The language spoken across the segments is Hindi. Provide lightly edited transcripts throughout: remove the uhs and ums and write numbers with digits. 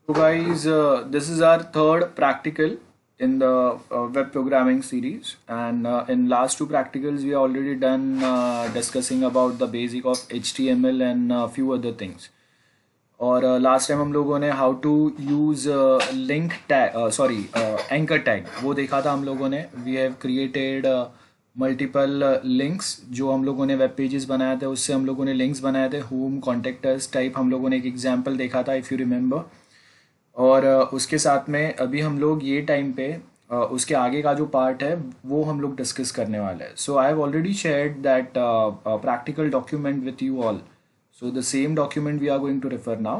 So guys, this is our third practical in the web programming series, and in last two practicals we already done discussing about the basic of HTML and few other things. और लास्ट टाइम हम लोगों ने how to use link tag sorry anchor tag वो देखा था हम लोगों ने. We have created multiple links. जो हम लोगों ने वेब पेजेस बनाए थे उससे हम लोगों ने लिंक्स बनाए थे. होम कॉन्टेक्टर्स टाइप हम लोगों ने एक एग्जांपल देखा था इफ़ यू रिमेंबर. और उसके साथ में अभी हम लोग ये टाइम पे उसके आगे का जो पार्ट है वो हम लोग डिस्कस करने वाले हैं. So I have already shared that practical document with you all. So the same document we are going to refer now.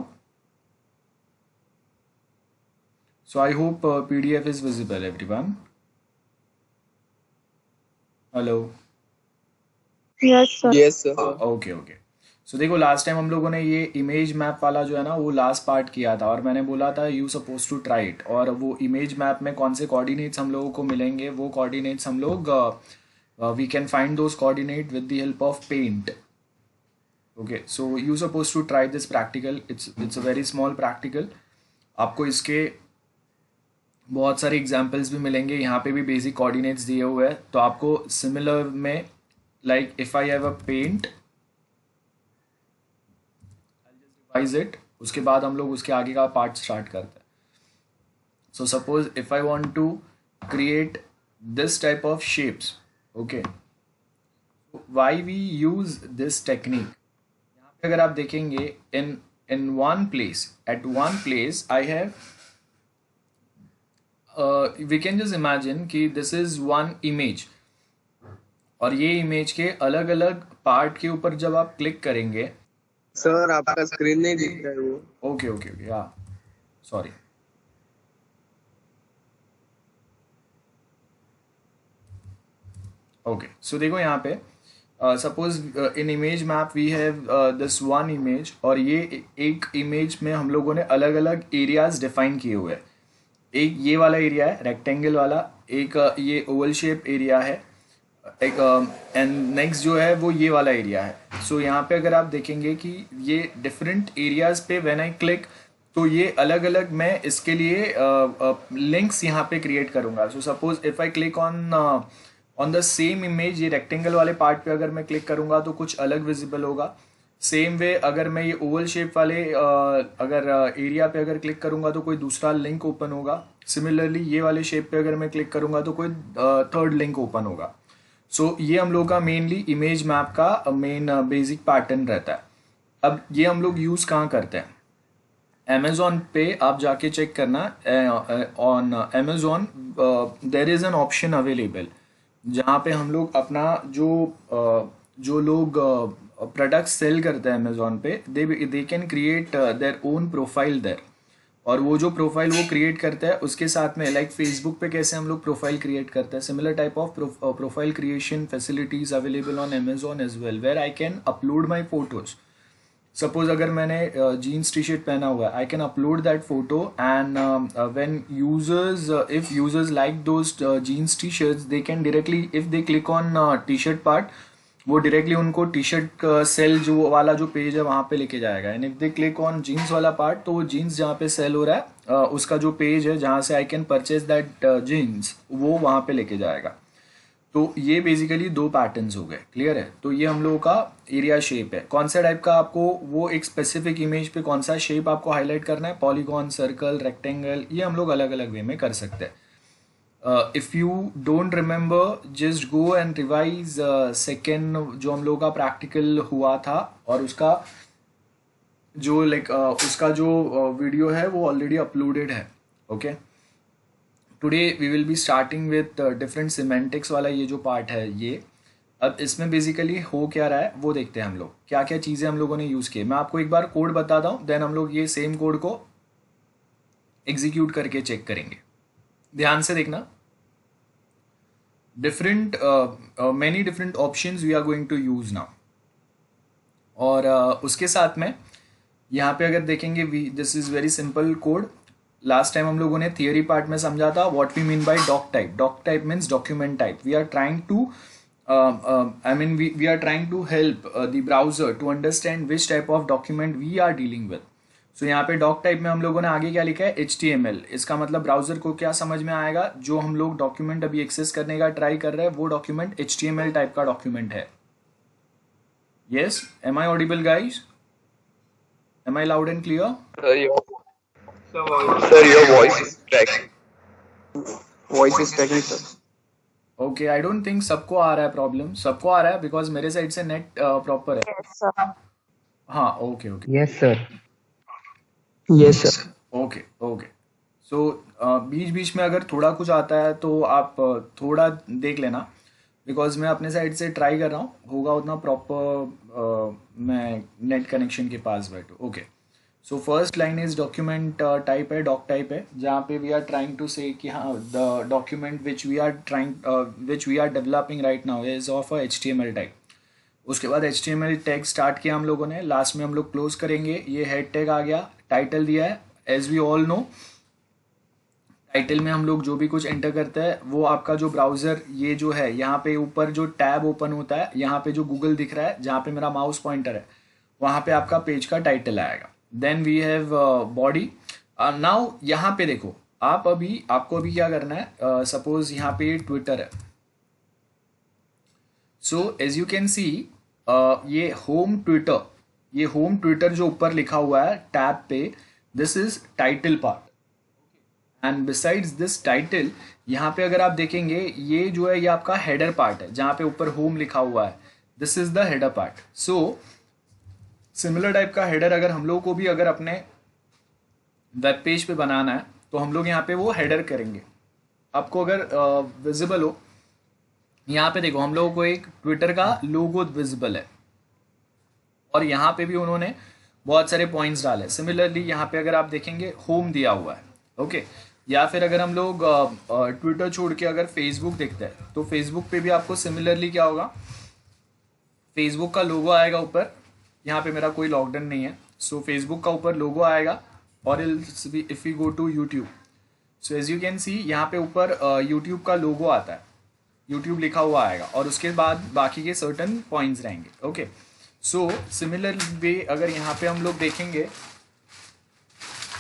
So I hope PDF is visible, everyone. Hello. Yes sir. Yes sir. Okay. So देखो लास्ट टाइम हम लोगों ने ये इमेज मैप वाला जो है ना वो लास्ट पार्ट किया था और मैंने बोला था you suppose to try it. और वो इमेज मैप में कौन से कोऑर्डिनेट्स हम लोगों को मिलेंगे वो कोऑर्डिनेट्स हम लोग we can find those coordinate with the help of paint. Okay, so you supposed to try this practical. It's a very small practical. आपको इसके बहुत सारे एग्जाम्पल्स भी मिलेंगे. यहाँ पे भी बेसिक कोऑर्डिनेट्स दिए हुए हैं. तो आपको सिमिलर में like if I have a paint revise it. उसके बाद हम लोग उसके आगे का पार्ट स्टार्ट करते हैं. So suppose if I want to create this type of shapes. Okay, why we use this technique. अगर आप देखेंगे in one place at one place I have we can just imagine कि दिस इज वन इमेज और ये इमेज के अलग अलग पार्ट के ऊपर जब आप क्लिक करेंगे. सर आपका स्क्रीन नहीं दिख रहा है वो. ओके या सॉरी. ओके सो देखो यहाँ पे suppose in image map we have this one image और ये एक इमेज में हम लोगों ने अलग अलग एरियाज डिफाइन किए हुए हैं. एक ये वाला एरिया है रेक्टेंगल वाला, एक ये ओवल शेप एरिया है, एक एंड नेक्स्ट जो है वो ये वाला एरिया है. सो यहाँ पे अगर आप देखेंगे कि ये डिफरेंट एरियाज पे व्हेन आई क्लिक तो ये अलग अलग मैं इसके लिए लिंक्स यहाँ पे क्रिएट करूँगा. सो suppose if I click on the same image, ये रेक्टेंगल वाले पार्ट पे अगर मैं क्लिक करूंगा तो कुछ अलग विजिबल होगा. सेम वे अगर मैं ये ओवल शेप वाले अगर एरिया पे अगर क्लिक करूंगा तो कोई दूसरा लिंक ओपन होगा. सिमिलरली ये वाले शेप पे अगर मैं क्लिक करूंगा तो कोई थर्ड लिंक ओपन होगा. सो ये हम लोग का मेनली इमेज मैप का मेन बेसिक पैटर्न रहता है. अब ये हम लोग यूज़ कहाँ करते हैं. अमेजोन पे आप जाके चेक करना. On Amazon there is an option available जहाँ पे हम लोग अपना जो लोग प्रोडक्ट सेल करते हैं अमेजोन पे they can create their own profile there. और वो जो प्रोफाइल वो क्रिएट करते हैं उसके साथ में लाइक फेसबुक पे कैसे हम लोग प्रोफाइल क्रिएट करते हैं, similar type of profile creation facilities available on Amazon as well where I can upload my photos. Suppose अगर मैंने जीन्स टी शर्ट पहना हुआ है I can upload that photo and when users if users like those jeans T shirts they can directly if they click on T shirt part वो डायरेक्टली उनको टी शर्ट सेल जो वाला जो पेज है वहाँ पे लेके जाएगा. And if they click on jeans वाला पार्ट तो वो जीन्स जहाँ पे सेल हो रहा है उसका जो पेज है जहाँ से I can purchase that genes वो वहाँ पे लेके जाएगा. तो ये बेसिकली दो पैटर्न्स हो गए. क्लियर है. तो ये हम लोगों का एरिया शेप है. कौन सा टाइप का आपको वो एक स्पेसिफिक इमेज पे कौन सा शेप आपको हाईलाइट करना है, पॉलीगॉन, सर्कल, रेक्टेंगल, ये हम लोग अलग अलग वे में कर सकते हैं. If you don't remember just go and revise second जो हम लोगों का प्रैक्टिकल हुआ था और उसका जो उसका जो वीडियो है वो ऑलरेडी अपलोडेड है. Okay, today we will be starting with different semantics वाला ये जो पार्ट है ये. अब इसमें बेसिकली हो क्या रहा है वो देखते हैं हम लोग क्या क्या चीज़ें हम लोगों ने यूज़ की. मैं आपको एक बार कोड बताता हूँ देन हम लोग ये सेम कोड को एग्जीक्यूट करके चेक करेंगे. ध्यान से देखना. Different many different options we are going to use now. और उसके साथ में यहाँ पे अगर देखेंगे this is very simple code. Last time हम लोगों ने थियरी पार्ट में समझा था what we mean by doc type. Doc type means document type. We are trying to we are trying to help the browser to understand which type of document we are dealing with. सो यहाँ पे डॉक टाइप में हम लोगों ने आगे क्या लिखा है, HTML। इसका मतलब ब्राउजर को क्या समझ में आएगा, जो हम लोग डॉक्यूमेंट अभी एक्सेस करने का ट्राई कर रहे हैं वो डॉक्यूमेंट HTML टाइप का डॉक्यूमेंट है। Yes, am I audible guys, am I loud and clear? Sir, your voice is cracking. Voice is cracking, sir. Okay, I don't think सबको आ रहा है प्रॉब्लम। सबको आ रहा है बिकॉज मेरे साइड से नेट प्रॉपर है। Yes, sir. हाँ, okay okay Yes, sir. Yes, sir. Okay okay. So बीच बीच में अगर थोड़ा कुछ आता है तो आप थोड़ा देख लेना, बिकॉज मैं अपने साइड से ट्राई कर रहा हूँ, होगा उतना प्रॉपर मैं नेट कनेक्शन के पास बैठूँ। Okay, so first line is document type है, डॉक टाइप है, जहाँ पे we are trying to say कि हाँ the document which we are developing right now is of a HTML type. उसके बाद HTML टैग स्टार्ट किया हम लोगों ने, लास्ट में हम लोग क्लोज करेंगे। ये हेड टैग आ गया, टाइटल दिया है, as we all know title में हम लोग जो भी कुछ एंटर करते हैं वो आपका जो ब्राउजर ये जो है, यहाँ पे ऊपर जो टैब ओपन होता है, यहाँ पे जो गूगल दिख रहा है, जहाँ पे मेरा माउस पॉइंटर है, वहाँ पे आपका पेज का टाइटल आएगा। Then we have body. Now यहाँ पे देखो, आपको अभी क्या करना है, सपोज यहाँ पे ट्विटर है। So as you can see ये होम ट्विटर जो ऊपर लिखा हुआ है टैब पे, this is title part. And besides this title, यहाँ पे अगर आप देखेंगे ये जो है ये आपका हेडर पार्ट है, जहाँ पे ऊपर होम लिखा हुआ है, this is the header part. So similar type का हेडर अगर हम लोग को भी अगर अपने वेब पेज पे बनाना है तो हम लोग यहाँ पे वो हेडर करेंगे। आपको अगर विजिबल हो, यहाँ पे देखो हम लोगों को एक ट्विटर का लोगो विजिबल है और यहाँ पे भी उन्होंने बहुत सारे पॉइंट्स डाले। सिमिलरली यहाँ पे अगर आप देखेंगे होम दिया हुआ है। ओके, या फिर अगर हम लोग ट्विटर छोड़ के अगर फेसबुक देखते हैं तो फेसबुक पे भी आपको सिमिलरली क्या होगा, फेसबुक का लोगो आएगा ऊपर। यहाँ पे मेरा कोई लॉकडाउन नहीं है, सो फेसबुक का ऊपर लोगो आएगा। और if you go to YouTube, so as you can see यहाँ पे ऊपर यूट्यूब का लोगो आता है, यूट्यूब लिखा हुआ आएगा और उसके बाद बाकी के सर्टन पॉइंट्स रहेंगे। ओके, सो सिमिलर वे अगर यहाँ पे हम लोग देखेंगे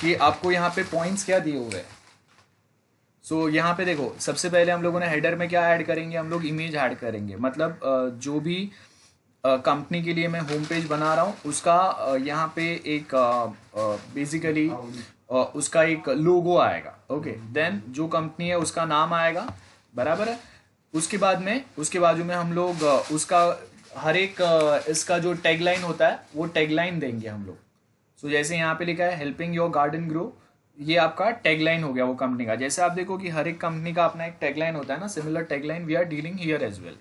कि आपको यहाँ पे पॉइंट्स क्या दिए हुए हैं। सो यहाँ पे देखो, सबसे पहले हम लोगों ने हेडर में क्या ऐड करेंगे, हम लोग इमेज ऐड करेंगे। मतलब जो भी कंपनी के लिए मैं होम पेज बना रहा हूँ उसका यहाँ पे एक बेसिकली उसका एक लोगो आएगा। ओके, देन जो कंपनी है उसका नाम आएगा, बराबर है। उसके बाजू में हम लोग उसका हर एक इसका जो टैगलाइन होता है वो टैगलाइन देंगे हम लोग। सो जैसे यहाँ पे लिखा है हेल्पिंग योर गार्डन ग्रो, ये आपका टैगलाइन हो गया वो कंपनी का। जैसे आप देखो कि हर एक कंपनी का अपना एक टैगलाइन होता है ना, similar tagline we are dealing here as well.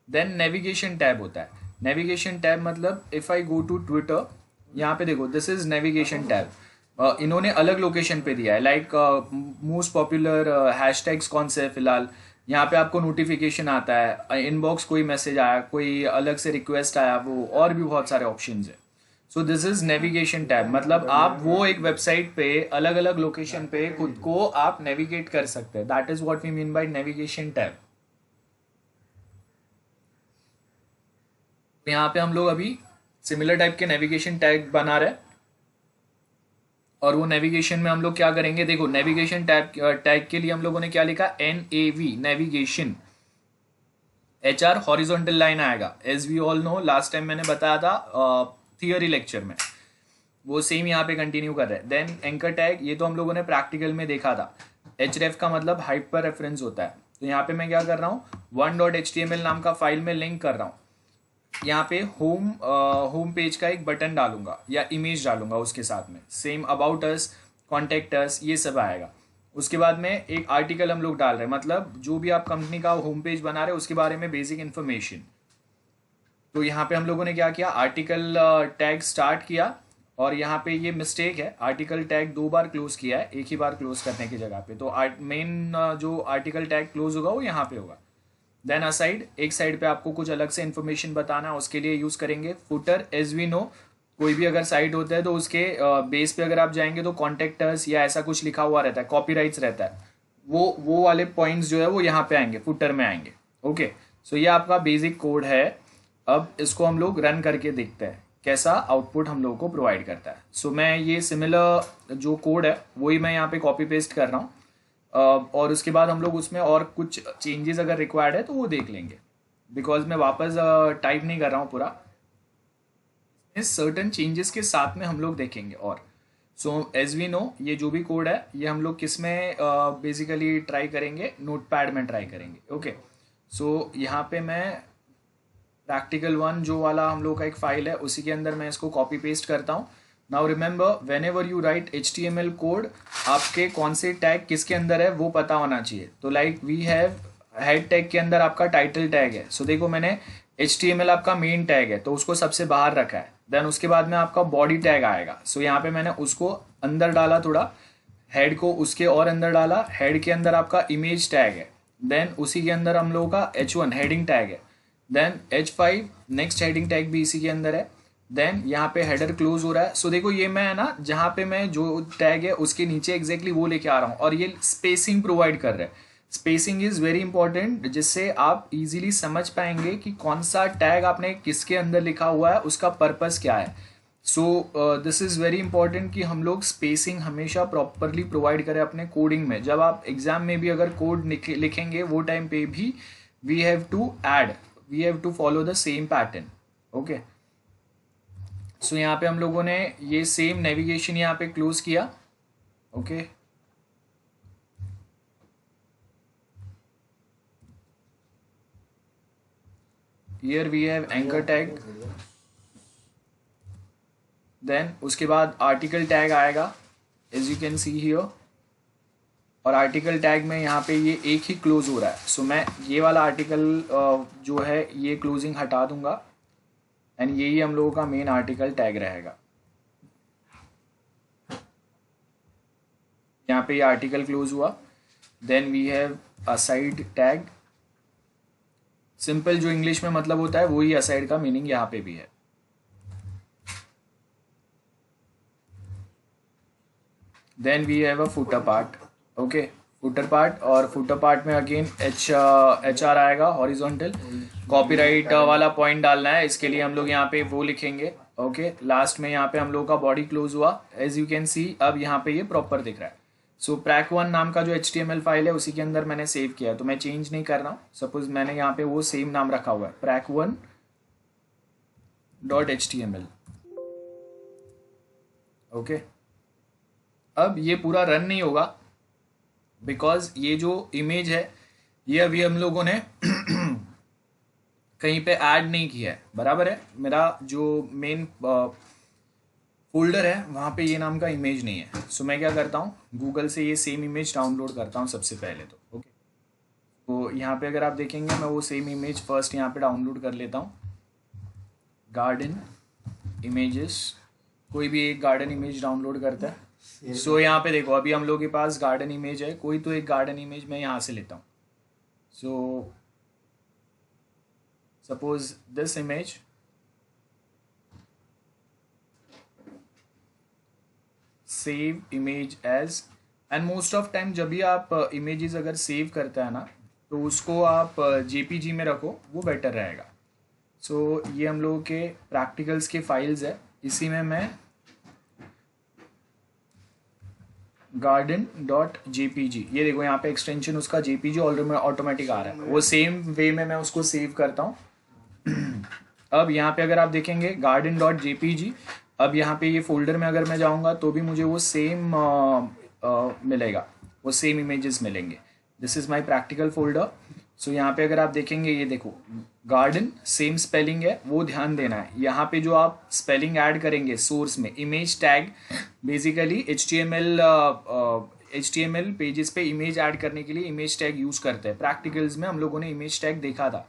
Then navigation tab होता है। नेविगेशन टैब मतलब if I go to Twitter, यहाँ पे देखो दिस इज नेविगेशन टैब। इन्होंने अलग लोकेशन पे दिया है, लाइक मोस्ट पॉपुलर हैशटैग्स कौन से है फिलहाल। यहाँ पे आपको नोटिफिकेशन आता है, इनबॉक्स कोई मैसेज आया, कोई अलग से रिक्वेस्ट आया, वो और भी बहुत सारे ऑप्शंस है। So this is navigation tab. मतलब आप वो एक वेबसाइट पे अलग अलग लोकेशन पे खुद को आप नेविगेट कर सकते हैं। That is what we mean by navigation tab. यहाँ पे हम लोग अभी सिमिलर टाइप के नेविगेशन टैग बना रहे हैं और वो नेविगेशन में हम लोग क्या करेंगे, देखो नेविगेशन टैग के लिए हम लोगों ने क्या लिखा, NAV navigation. HR horizontal line आएगा, as we all know. Last time मैंने बताया था थियरी लेक्चर में, वो सेम यहाँ पे कंटिन्यू कर रहे हैं। देन एंकर टैग, ये तो हम लोगों ने प्रैक्टिकल में देखा था। href का मतलब हाइपर रेफरेंस होता है। तो यहाँ पे मैं क्या कर रहा हूँ, 1.html नाम का फाइल में लिंक कर रहा हूँ। यहाँ पे होम पेज का एक बटन डालूंगा या इमेज डालूंगा उसके साथ में, सेम अबाउट अस, कॉन्टेक्ट अस, ये सब आएगा। उसके बाद में एक आर्टिकल हम लोग डाल रहे हैं, मतलब जो भी आप कंपनी का होम पेज बना रहे हैं उसके बारे में बेसिक इन्फॉर्मेशन। तो यहाँ पे हम लोगों ने क्या किया, आर्टिकल टैग स्टार्ट किया और यहाँ पे ये मिस्टेक है, आर्टिकल टैग 2 बार क्लोज किया है एक ही बार क्लोज करने की जगह पे। तो मेन जो आर्टिकल टैग क्लोज होगा वो यहाँ पे होगा। देन असाइड, एक साइड पे आपको कुछ अलग से इन्फॉर्मेशन बताना है, उसके लिए यूज करेंगे फुटर। एज वी नो, कोई भी अगर साइट होता है तो उसके बेस पे अगर आप जाएंगे तो कॉन्टेक्ट अस या ऐसा कुछ लिखा हुआ रहता है, कॉपीराइट्स रहता है, वो वाले पॉइंट्स जो है वो यहाँ पे आएंगे, फुटर में आएंगे। ओके, सो ये आपका बेसिक कोड है। अब इसको हम लोग रन करके देखते हैं कैसा आउटपुट हम लोगों को प्रोवाइड करता है. सो मैं ये सिमिलर जो कोड है वही मैं यहाँ पे कॉपी पेस्ट कर रहा हूँ. और उसके बाद हम लोग उसमें और कुछ चेंजेस अगर रिक्वायर्ड है तो वो देख लेंगे, बिकॉज मैं वापस टाइप नहीं कर रहा हूँ पूरा. इस सर्टन चेंजेस के साथ में हम लोग देखेंगे. और सो एज वी नो ये जो भी कोड है ये हम लोग किस में बेसिकली ट्राई करेंगे, नोटपैड में ट्राई करेंगे. ओके, सो यहाँ पे मैं प्रैक्टिकल 1 जो वाला हम लोग का एक फाइल है उसी के अंदर मैं इसको कॉपी पेस्ट करता हूँ. Now remember when ever you right HTML code, आपके कौन से टैग किसके अंदर है वो पता होना चाहिए. तो like we have head tag के अंदर आपका टाइटल टैग है. सो देखो मैंने HTML आपका मेन टैग है तो उसको सबसे बाहर रखा है. देन उसके बाद में आपका बॉडी टैग आएगा. सो यहाँ पे मैंने उसको अंदर डाला, थोड़ा हेड को उसके और अंदर डाला. हेड के अंदर आपका इमेज टैग है. देन उसी के अंदर हम लोगों का H1 हेडिंग टैग है. Then H5 next heading tag भी इसी के अंदर है. देन यहाँ पे हेडर क्लोज हो रहा है. सो देखो ये मैं है ना जहाँ पे मैं जो टैग है उसके नीचे एग्जैक्टली वो लेके आ रहा हूँ और ये स्पेसिंग प्रोवाइड कर रहा है. स्पेसिंग इज वेरी इंपॉर्टेंट, जिससे आप इजीली समझ पाएंगे कि कौन सा टैग आपने किसके अंदर लिखा हुआ है, उसका पर्पस क्या है. So this is very important कि हम लोग स्पेसिंग हमेशा प्रॉपरली प्रोवाइड करें अपने कोडिंग में. जब आप एग्जाम में भी अगर कोड लिखेंगे वो टाइम पे भी we have to follow the same pattern. Okay, so यहाँ पे हम लोगों ने ये सेम नेविगेशन यहाँ पे क्लोज किया. Okay, here we have anchor tag. then उसके बाद article tag आएगा as you can see here. और article tag में यहाँ पे ये एक ही close हो रहा है. so मैं ये वाला article जो है ये closing हटा दूंगा एंड यही हम लोगों का मेन article tag रहेगा. यहाँ पे ये article close हुआ. then we have a side tag. Simple जो इंग्लिश में मतलब होता है वही असाइड का मीनिंग यहाँ पे भी है. Then we have a footer part. Okay, footer part, और फुटर पार्ट में अगेन HR आएगा हॉरिजॉन्टल. कॉपीराइट वाला पॉइंट डालना है, इसके लिए हम लोग यहाँ पे वो लिखेंगे. ओके, लास्ट में यहाँ पे हम लोग का बॉडी क्लोज हुआ. एज यू कैन सी अब यहाँ पे ये प्रॉपर दिख रहा है. सो prac1 नाम का जो HTML फाइल है उसी के अंदर मैंने सेव किया है, तो मैं चेंज नहीं कर रहा हूँ. सपोज मैंने यहाँ पे वो सेम नाम रखा हुआ है prac1.html. ओके, अब ये पूरा रन नहीं होगा बिकॉज ये जो इमेज है ये अभी हम लोगों ने कहीं पे ऐड नहीं किया है. बराबर है, मेरा जो मेन फोल्डर है वहाँ पे ये नाम का इमेज नहीं है. सो मैं क्या करता हूँ, गूगल से ये सेम इमेज डाउनलोड करता हूँ सबसे पहले. तो ओके, तो यहाँ पे अगर आप देखेंगे मैं वो सेम इमेज फर्स्ट यहाँ पे डाउनलोड कर लेता हूँ. गार्डन इमेजेस, कोई भी एक गार्डन इमेज डाउनलोड करता है. सो यहाँ पे देखो अभी हम लोग के पास गार्डन इमेज है, कोई तो एक गार्डन इमेज मैं यहाँ से लेता हूँ. So suppose this image, save image as. And most of time जब भी आप इमेजेस अगर सेव करता है ना तो उसको आप JPG में रखो, वो बेटर रहेगा. सो ये हम लोगों के प्रैक्टिकल्स के फाइल्स है, इसी में मैं garden.jpg, ये देखो यहाँ पे एक्सटेंशन उसका JPG ऑटोमेटिक आ रहा है. वो सेम वे में मैं उसको सेव करता हूँ. अब यहाँ पे अगर आप देखेंगे garden.jpg, अब यहाँ पे ये फोल्डर में अगर मैं जाऊँगा तो भी मुझे वो सेम मिलेगा, वो सेम इमेजेस मिलेंगे. This is my practical folder. So यहाँ पे अगर आप देखेंगे ये देखो गार्डन सेम स्पेलिंग है, वो ध्यान देना है. यहाँ पे जो आप स्पेलिंग ऐड करेंगे सोर्स में, image tag basically HTML pages पे इमेज ऐड करने के लिए इमेज टैग यूज़ करते हैं. प्रैक्टिकल्स में हम लोगों ने इमेज टैग देखा था.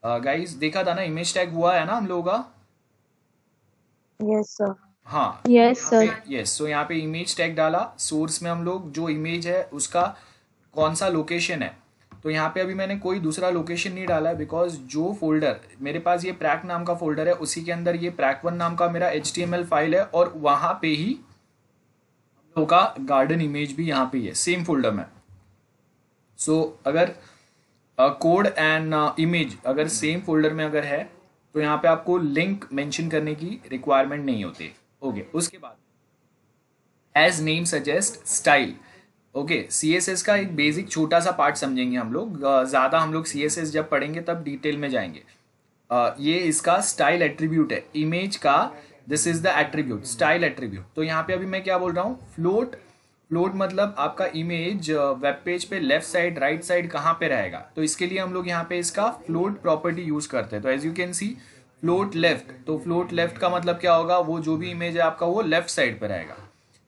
गाइस देखा था ना, इमेज टैग हुआ है ना हम लोगों का. Yes, sir. हाँ, Yes, sir. यस. सो यहाँ पे इमेज टैग डाला, सोर्स में हम लोग जो इमेज है उसका कौन सा लोकेशन है. तो यहाँ पे अभी मैंने कोई दूसरा लोकेशन नहीं डाला है बिकॉज जो फोल्डर मेरे पास ये प्रैक नाम का फोल्डर है उसी के अंदर ये prac1 नाम का मेरा HTML फाइल है और वहाँ पे ही हम लोग का गार्डन इमेज भी यहाँ पे है सेम फोल्डर में. सो अगर कोड एंड इमेज अगर सेम फोल्डर में अगर है तो यहाँ पे आपको लिंक मेंशन करने की रिक्वायरमेंट नहीं होती। ओके, उसके बाद as name suggest style. Okay, CSS का एक बेसिक छोटा सा पार्ट समझेंगे हम लोग, ज़्यादा हम लोग CSS जब पढ़ेंगे तब डिटेल में जाएंगे। ये इसका स्टाइल एट्रीब्यूट है इमेज का। This is the attribute, style attribute. तो यहाँ पे अभी मैं क्या बोल रहा हूँ, फ्लोट। फ्लोट मतलब आपका इमेज वेब पेज पे लेफ्ट साइड राइट साइड कहाँ पे रहेगा, तो इसके लिए हम लोग यहाँ पे इसका फ्लोट प्रॉपर्टी यूज करते हैं। तो as you can see float left, तो फ्लोट लेफ्ट का मतलब क्या होगा, वो जो भी इमेज है आपका वो लेफ्ट साइड पे रहेगा।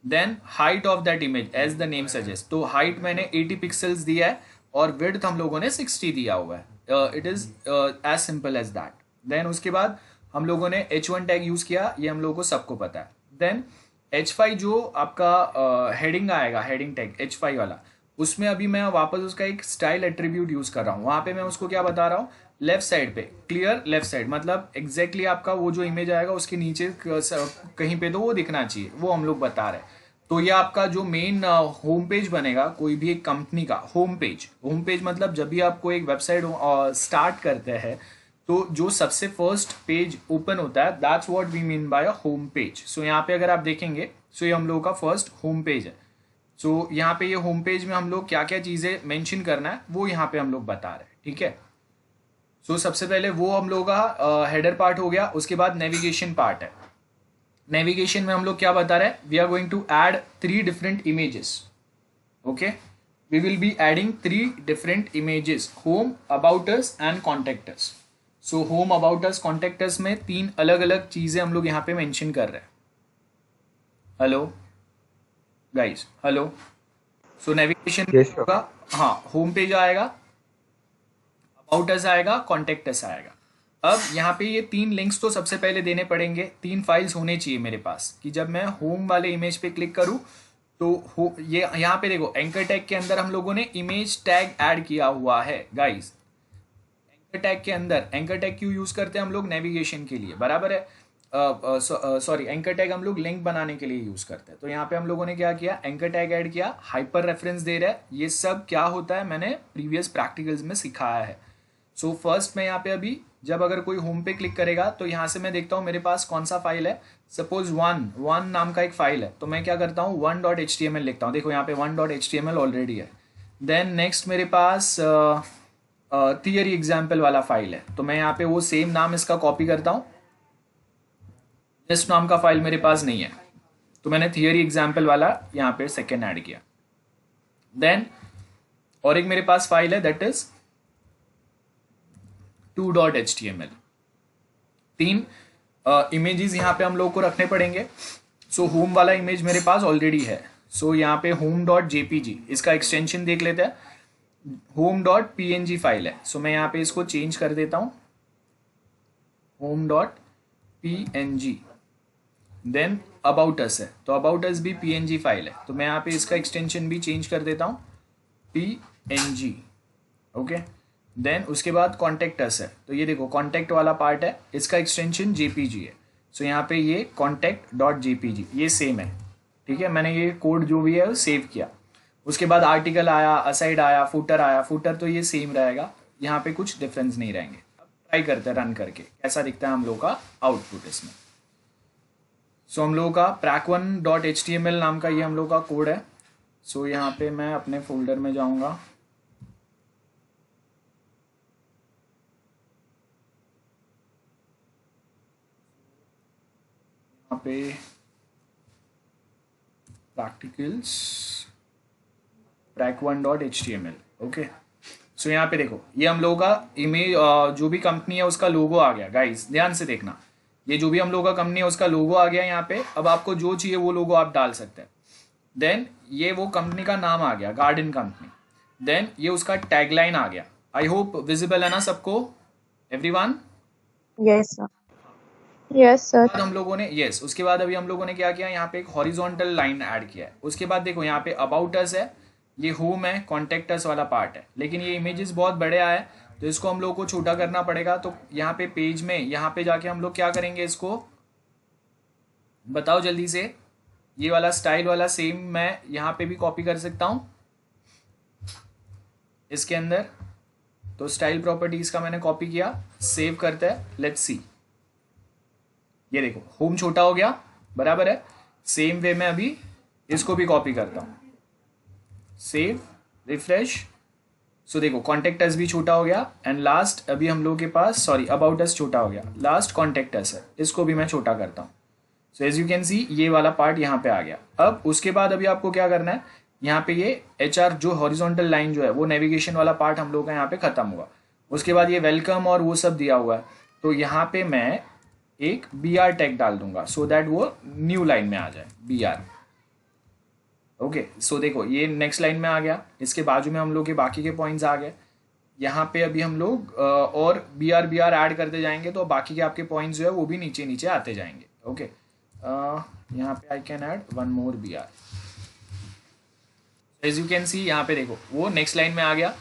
Then height of that image as the name suggest, तो हाइट मैंने 80 पिक्सल्स दिया है और विड्थ हम लोगों ने 60 दिया हुआ है। It is as simple as that. Then उसके बाद हम लोगों ने H1 टैग यूज किया, ये हम लोगों को सबको पता है। देन H5 जो आपका हेडिंग आएगा, हेडिंग टैग H5 वाला, उसमें अभी मैं वापस उसका एक स्टाइल एट्रीब्यूट यूज कर रहा हूँ। वहां पे मैं उसको क्या बता रहा हूँ, लेफ्ट साइड पे क्लियर लेफ्ट साइड, मतलब एग्जैक्टली आपका वो जो इमेज आएगा उसके नीचे कहीं पे तो वो दिखना चाहिए, वो हम लोग बता रहे हैं। तो ये आपका जो मेन होम पेज बनेगा कोई भी एक कंपनी का, होम पेज मतलब जब भी आपको एक वेबसाइट स्टार्ट करते हैं तो जो सबसे फर्स्ट पेज ओपन होता है, that's what we mean by a home page. So यहाँ पे अगर आप देखेंगे, सो ये हम लोगों का फर्स्ट होम पेज है। सो यहाँ पे ये होम पेज में हम लोग क्या क्या चीज़ें मेंशन करना है वो यहाँ पे हम लोग बता रहे हैं, ठीक है। सो सबसे पहले वो हम लोग का हेडर पार्ट हो गया। उसके बाद नेविगेशन पार्ट है। नेविगेशन में हम लोग क्या बता रहे हैं, we are going to add 3 different images. Okay, we will be adding 3 different images, home, about us and contact us. So home, about us, contact us में 3 अलग अलग चीजें हम लोग यहाँ पे मेंशन कर रहे हैं। Hello guys, hello. So navigation Yes, sir. होगा, हाँ, होम पेज आएगा, अबाउट अस आएगा, कॉन्टेक्ट अस आएगा। अब यहाँ पे ये 3 लिंक्स तो सबसे पहले देने पड़ेंगे, 3 फाइल्स होने चाहिए मेरे पास कि जब मैं होम वाले इमेज पे क्लिक करूँ तो ये यहाँ पे देखो एंकर टैग के अंदर हम लोगों ने इमेज टैग ऐड किया हुआ है गाइस। एंकर टैग के अंदर, एंकर टैग क्यों यूज करते हैं हम लोग, नेविगेशन के लिए, बराबर है। सॉरी, एंकर टैग हम लोग लिंक बनाने के लिए यूज करते हैं। तो यहाँ पे हम लोगों ने क्या किया, एंकर टैग ऐड किया, हाइपर रेफरेंस दे रहा है। ये सब क्या होता है मैंने प्रीवियस प्रैक्टिकल्स में सिखाया है। सो फर्स्ट मैं यहाँ पे अभी जब अगर कोई होम पे क्लिक करेगा तो यहाँ से मैं देखता हूँ मेरे पास कौन सा फाइल है। सपोज वन नाम का एक फाइल है, तो मैं क्या करता हूँ 1.html लिखता हूँ। देखो यहाँ पे 1.html ऑलरेडी है। देन नेक्स्ट मेरे पास थियरी एग्जाम्पल वाला फाइल है, तो मैं यहाँ पे वो सेम नाम इसका कॉपी करता हूँ। जिस नाम का फाइल मेरे पास नहीं है तो मैंने थियरी एग्जाम्पल वाला यहाँ पे सेकेंड ऐड किया। देन और एक मेरे पास फाइल है दैट इज 2.html। 3 इमेजेस यहाँ पे हम लोग को रखने पड़ेंगे। सो होम वाला इमेज मेरे पास ऑलरेडी है। सो यहाँ पे home.jpg, इसका एक्सटेंशन देख लेते हैं, home.png फाइल है। सो मैं यहाँ पे इसको चेंज कर देता हूँ, home.png। देन अबाउट अस है, तो अबाउट अस भी png फाइल है, तो मैं यहाँ पे इसका एक्सटेंशन भी चेंज कर देता हूँ png। ओके, देन उसके बाद कॉन्टेक्ट अस है, तो ये देखो कॉन्टेक्ट वाला पार्ट है, इसका एक्सटेंशन jpg है। सो यहाँ पे ये contact.jpg ये सेम है, ठीक है। मैंने ये कोड जो भी है वो सेव किया। उसके बाद आर्टिकल आया, असाइड आया, फुटर आया। फुटर तो ये सेम रहेगा, यहाँ पे कुछ डिफरेंस नहीं रहेंगे। अब ट्राई करते हैं रन करके कैसा दिखता है हम लोग का आउटपुट इसमें। सो हम लोगों का prac1.html नाम का ये हम लोग का कोड है। सो यहाँ पे मैं अपने फोल्डर में जाऊँगा, यहाँ पे प्रैक्टिकल्स prac1.html। ओके, सो यहाँ पे देखो ये हम लोगों का इमेज, जो भी कंपनी है उसका लोगो आ गया। गाइस ध्यान से देखना, ये जो भी हम लोगों का कंपनी है उसका लोगो आ गया यहाँ पे। अब आपको जो चाहिए वो लोगो आप डाल सकते हैं। देन ये वो कंपनी का नाम आ गया, गार्डन कंपनी। देन ये उसका टैगलाइन आ गया। आई होप विजिबल है ना सबको, everyone? Yes, sir. Yes, sir. हम लोगों ने यस, उसके बाद अभी हम लोगों ने क्या किया, यहाँ पे एक हॉरिजॉन्टल लाइन ऐड किया है। उसके बाद देखो यहाँ पे अबाउट अस है, ये होम है, कॉन्टेक्ट अस वाला पार्ट है। लेकिन ये इमेजेस बहुत बड़े आए तो इसको हम लोग को छोटा करना पड़ेगा। तो यहाँ पे पेज में यहाँ पे जाके हम लोग क्या करेंगे, इसको बताओ जल्दी से। ये वाला स्टाइल वाला सेम मैं यहाँ पे भी कॉपी कर सकता हूँ इसके अंदर। तो स्टाइल प्रॉपर्टीज का मैंने कॉपी किया, सेव करते हैं, लेट्स सी ये देखो होम छोटा हो गया, बराबर है। सेम वे में अभी इसको भी कॉपी करता हूँ, सेव, रिफ्रेश। सो देखो कॉन्टेक्ट अस भी छोटा हो गया, एंड लास्ट अभी हम लोगों के पास, सॉरी, अबाउट अस छोटा हो गया, लास्ट कॉन्टेक्ट अस है, इसको भी मैं छोटा करता हूँ। So as you can see ये वाला पार्ट यहाँ पे आ गया। अब उसके बाद अभी आपको क्या करना है, यहाँ पे ये HR जो हॉरिजॉन्टल लाइन जो है वो नेविगेशन वाला पार्ट हम लोग का यहाँ पे खत्म हुआ। उसके बाद ये वेलकम और वो सब दिया हुआ है, तो यहाँ पे मैं एक BR टैग डाल दूंगा सो दैट वो न्यू लाइन में आ जाए, BR। ओके, सो देखो ये नेक्स्ट लाइन में आ गया, इसके बाजू में हम लोग के बाकी के पॉइंट्स आ गए। यहाँ पे अभी हम लोग और BR ऐड करते जाएंगे, तो बाकी के आपके पॉइंट्स जो है वो भी नीचे नीचे आते जाएंगे। ओके, यहाँ पे I can add one more BR। As you can see यहाँ पे देखो वो नेक्स्ट लाइन में आ गया।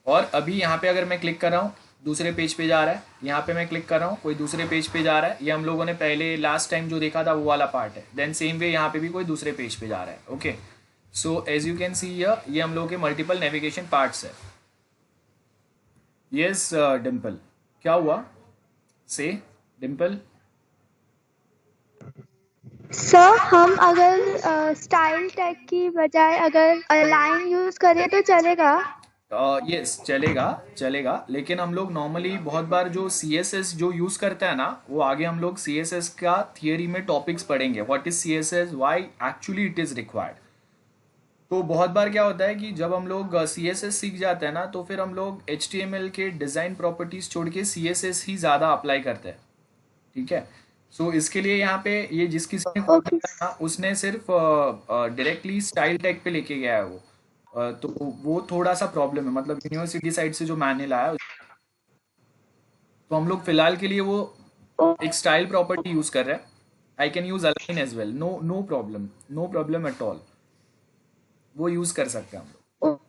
और अभी यहाँ पे अगर मैं क्लिक कर रहा हूँ दूसरे पेज पे जा रहा है, यहाँ पे मैं क्लिक कर रहा हूँ कोई दूसरे पेज पे जा रहा है। ये हम लोगों ने पहले लास्ट टाइम जो देखा था वो वाला पार्ट है। देन सेम वे यहाँ पे भी कोई दूसरे पेज पे जा रहा है। Okay, so as you can see ये हम लोगों के मल्टीपल नेविगेशन पार्ट्स है। यस डिम्पल, क्या हुआ? से डिम्पल। सर हम अगर स्टाइल टैग की बजाय अगर लाइन यूज करें तो चलेगा? यस चलेगा, चलेगा, लेकिन हम लोग नॉर्मली बहुत बार जो CSS जो यूज़ करते हैं ना, वो आगे हम लोग CSS का थियरी में टॉपिक्स पढ़ेंगे, what is CSS, why actually it is required. तो बहुत बार क्या होता है कि जब हम लोग CSS सीख जाते हैं ना, तो फिर हम लोग HTML के डिज़ाइन प्रॉपर्टीज़ छोड़ के CSS ही ज़्यादा अप्लाई करते हैं। ठीक है, सो इसके लिए यहाँ पे ये जिस किसी ने कोड किया ना, उसने सिर्फ डायरेक्टली स्टाइल टैग पे लेके गया है वो। तो वो थोड़ा सा प्रॉब्लम है, मतलब यूनिवर्सिटी साइड से जो मैनुअल आया, तो हम लोग फिलहाल के लिए वो एक स्टाइल प्रॉपर्टी यूज कर रहे हैं। I can use align as well, no problem, no problem at all, वो यूज कर सकते हैं हम लोग।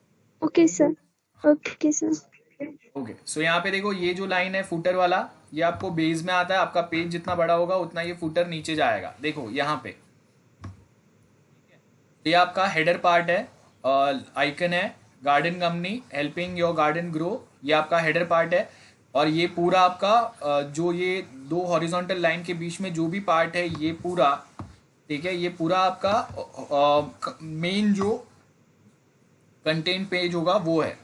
Okay sir, okay sir. Okay, so यहाँ पे देखो ये जो लाइन है फुटर वाला, ये आपको बेस में आता है। आपका पेज जितना बड़ा होगा उतना ये फुटर नीचे जाएगा। देखो यहाँ पे ये आपका हेडर पार्ट है, आइकन है, garden company helping your garden grow, ये आपका हेडर पार्ट है। और ये पूरा आपका जो ये दो हॉरिजॉन्टल लाइन के बीच में जो भी पार्ट है ये पूरा, ठीक है, ये पूरा आपका मेन जो कंटेंट पेज होगा वो है।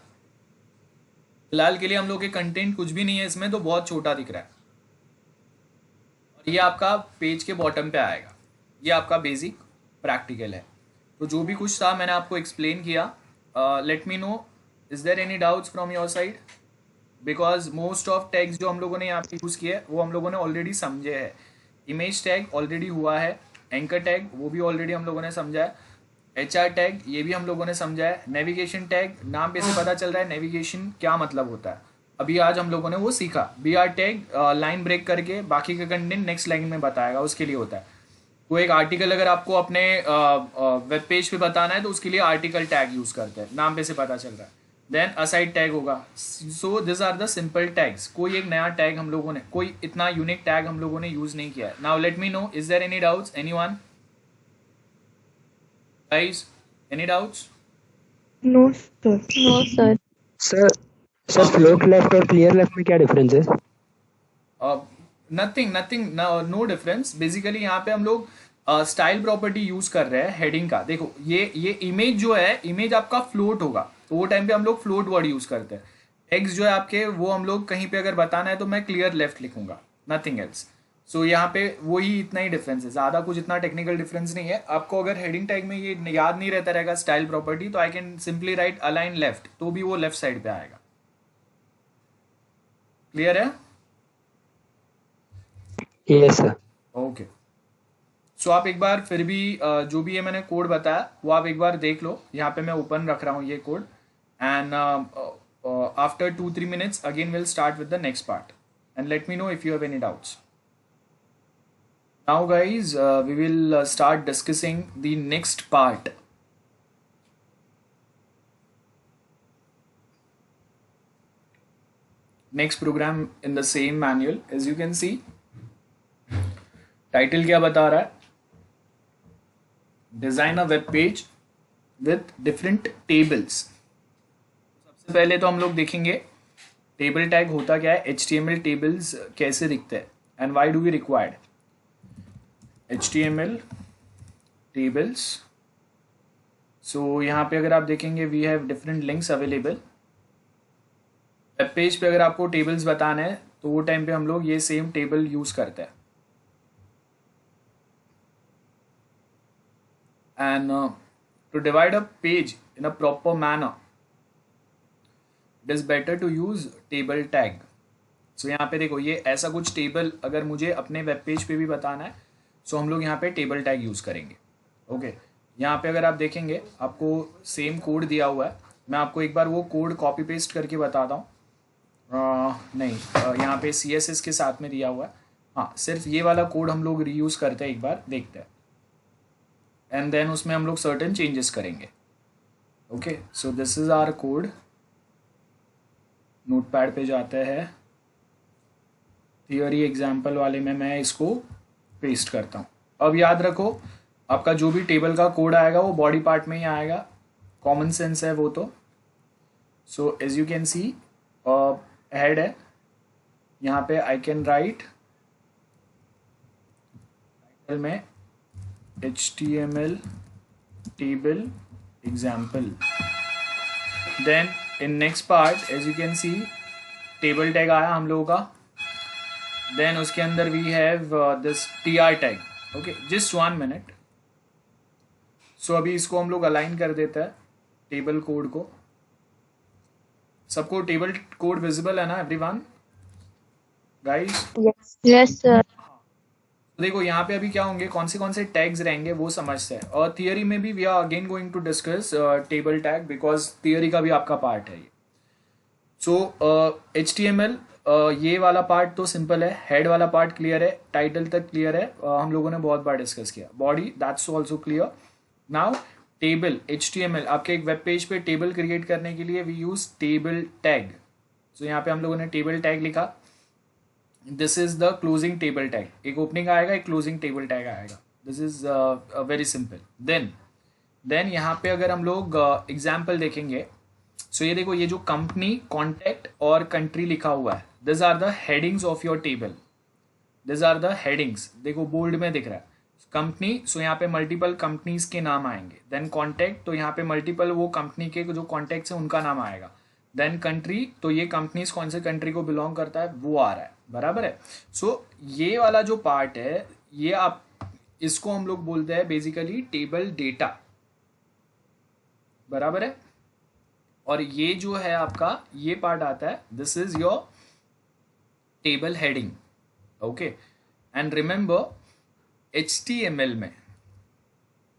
फिलहाल के लिए हम लोग के कंटेंट कुछ भी नहीं है इसमें, तो बहुत छोटा दिख रहा है। और ये आपका पेज के बॉटम पे आएगा। ये आपका बेसिक प्रैक्टिकल है। तो जो भी कुछ था मैंने आपको एक्सप्लेन किया। Let me know, is there any doubts from your side? Because most of tags जो हम लोगों ने यहाँ पे यूज़ किए वो हम लोगों ने ऑलरेडी समझे हैं। इमेज टैग ऑलरेडी हुआ है, एंकर टैग वो भी ऑलरेडी हम लोगों ने समझा है, HR टैग ये भी हम लोगों ने समझा है, नेविगेशन टैग नाम पे से पता चल रहा है नेविगेशन क्या मतलब होता है। अभी आज हम लोगों ने वो सीखा। BR टैग लाइन ब्रेक करके बाकी का कंटेंट नेक्स्ट लाइन में बताएगा, उसके लिए होता है। कोई एक आर्टिकल अगर आपको अपने वेब पेज पे बताना है तो उसके लिए आर्टिकल टैग यूज़ करते हैं, नाम पे से पता चल रहा है। देन असाइड टैग होगा। So this are the simple tags. कोई एक नया टैग हम लोगों ने, कोई इतना यूनिक टैग हम लोगों ने यूज़ नहीं किया है। Now let me know, is there any doubts, anyone? Guys, any doubts? No sir, no sir. Sir float left और क्लियर लेफ्ट में क्या डिफरेंस है? Nothing, no difference. बेसिकली यहाँ पे हम लोग स्टाइल प्रॉपर्टी यूज कर रहे हैं हेडिंग का। देखो ये इमेज जो है, इमेज आपका फ्लोट होगा, तो वो टाइम पे हम लोग फ्लोट वर्ड यूज करते हैं। टेक्स्ट जो है आपके, वो हम लोग कहीं पे अगर बताना है तो मैं क्लियर लेफ्ट लिखूंगा, नथिंग एल्स। सो यहाँ पे वही इतना ही डिफरेंस है, ज़्यादा कुछ इतना टेक्निकल डिफरेंस नहीं है। आपको अगर हेडिंग टैग में ये याद नहीं रहता रहेगा स्टाइल प्रॉपर्टी, तो I can simply write align left, तो भी वो लेफ्ट साइड पे आएगा। क्लियर है? Yes sir. ओके, सो आप एक बार फिर भी जो भी ये मैंने कोड बताया वो आप एक बार देख लो। यहाँ पे मैं ओपन रख रहा हूँ ये code, and after 2-3 minutes again will start with the next part, and let me know if you have any doubts. Now guys, we will start discussing the next part. Next program in the same manual, as you can see. Title क्या बता रहा है? Design a web page with different tables. सबसे पहले तो हम लोग देखेंगे टेबल टैग होता क्या है, HTML tables कैसे दिखते हैं, and why do we required. HTML tables. सो यहाँ पे अगर आप देखेंगे we have different links available. Web page पे अगर आपको टेबल्स बताना है तो वो टाइम पे हम लोग ये सेम टेबल यूज करते हैं. And to divide a page in a proper manner it is better to use table tag. So यहाँ पे देखो ये ऐसा कुछ टेबल अगर मुझे अपने वेब पेज पे भी बताना है सो हम लोग यहाँ पे टेबल टैग यूज करेंगे. ओके यहाँ पे अगर आप देखेंगे आपको सेम कोड दिया हुआ है. मैं आपको एक बार वो कोड कॉपी पेस्ट करके बताता हूँ. नहीं यहाँ पे CSS के साथ में दिया हुआ है. हाँ सिर्फ ये वाला कोड हम लोग रीयूज करते हैं, एक बार देखते हैं एंड देन उसमें हम लोग सर्टेन चेंजेस करेंगे. Okay so this is our code. Notepad पे जाते हैं, थियोरी एग्जाम्पल वाले में मैं इसको पेस्ट करता हूँ. अब याद रखो आपका जो भी टेबल का कोड आएगा वो बॉडी पार्ट में ही आएगा. कॉमन सेंस है वो तो. So as you can see head है यहाँ पे. आई कैन राइट टाइटल में HTML table example. Then in next part as you can see table tag आया हम लोगों का. Then उसके अंदर we have this TR tag. Okay just 1 minute. So अभी इसको हम लोग अलाइन कर देते हैं टेबल कोड को. सबको टेबल कोड विजिबल है ना एवरीवन गाइस? Yes, sir. देखो यहाँ पे अभी क्या होंगे, कौन से टैग्स रहेंगे वो समझते हैं. और थियरी में भी we are again going to discuss table tag because theory का भी आपका पार्ट है ये. सो HTML ये वाला पार्ट तो सिंपल है. हेड वाला पार्ट क्लियर है, टाइटल तक क्लियर है, हम लोगों ने बहुत बार डिस्कस किया. Body that's also clear. Now table HTML आपके एक वेब पेज पे टेबल क्रिएट करने के लिए we use table tag. So यहाँ पे हम लोगों ने टेबल टैग लिखा. This is the closing table tag. एक ओपनिंग आएगा, एक क्लोजिंग टेबल टैग आएगा. This is very simple. Then यहाँ पे अगर हम लोग एग्जाम्पल देखेंगे सो ये देखो ये जो कंपनी, कॉन्टैक्ट और कंट्री लिखा हुआ है this are the headings of your table. This are the headings. देखो बोल्ड में दिख रहा है कंपनी. सो यहाँ पे मल्टीपल कंपनीज के नाम आएंगे. देन कॉन्टैक्ट तो यहाँ पे मल्टीपल वो कंपनी के जो कॉन्टैक्ट्स हैं उनका नाम आएगा. देन कंट्री तो ये कंपनीज कौन से कंट्री को बिलोंग करता है वो आ रहा है. बराबर है. सो ये वाला जो पार्ट है ये आप इसको हम लोग बोलते हैं बेसिकली टेबल डेटा. बराबर है. और ये जो है आपका ये पार्ट आता है this is your table heading. Okay and remember HTML में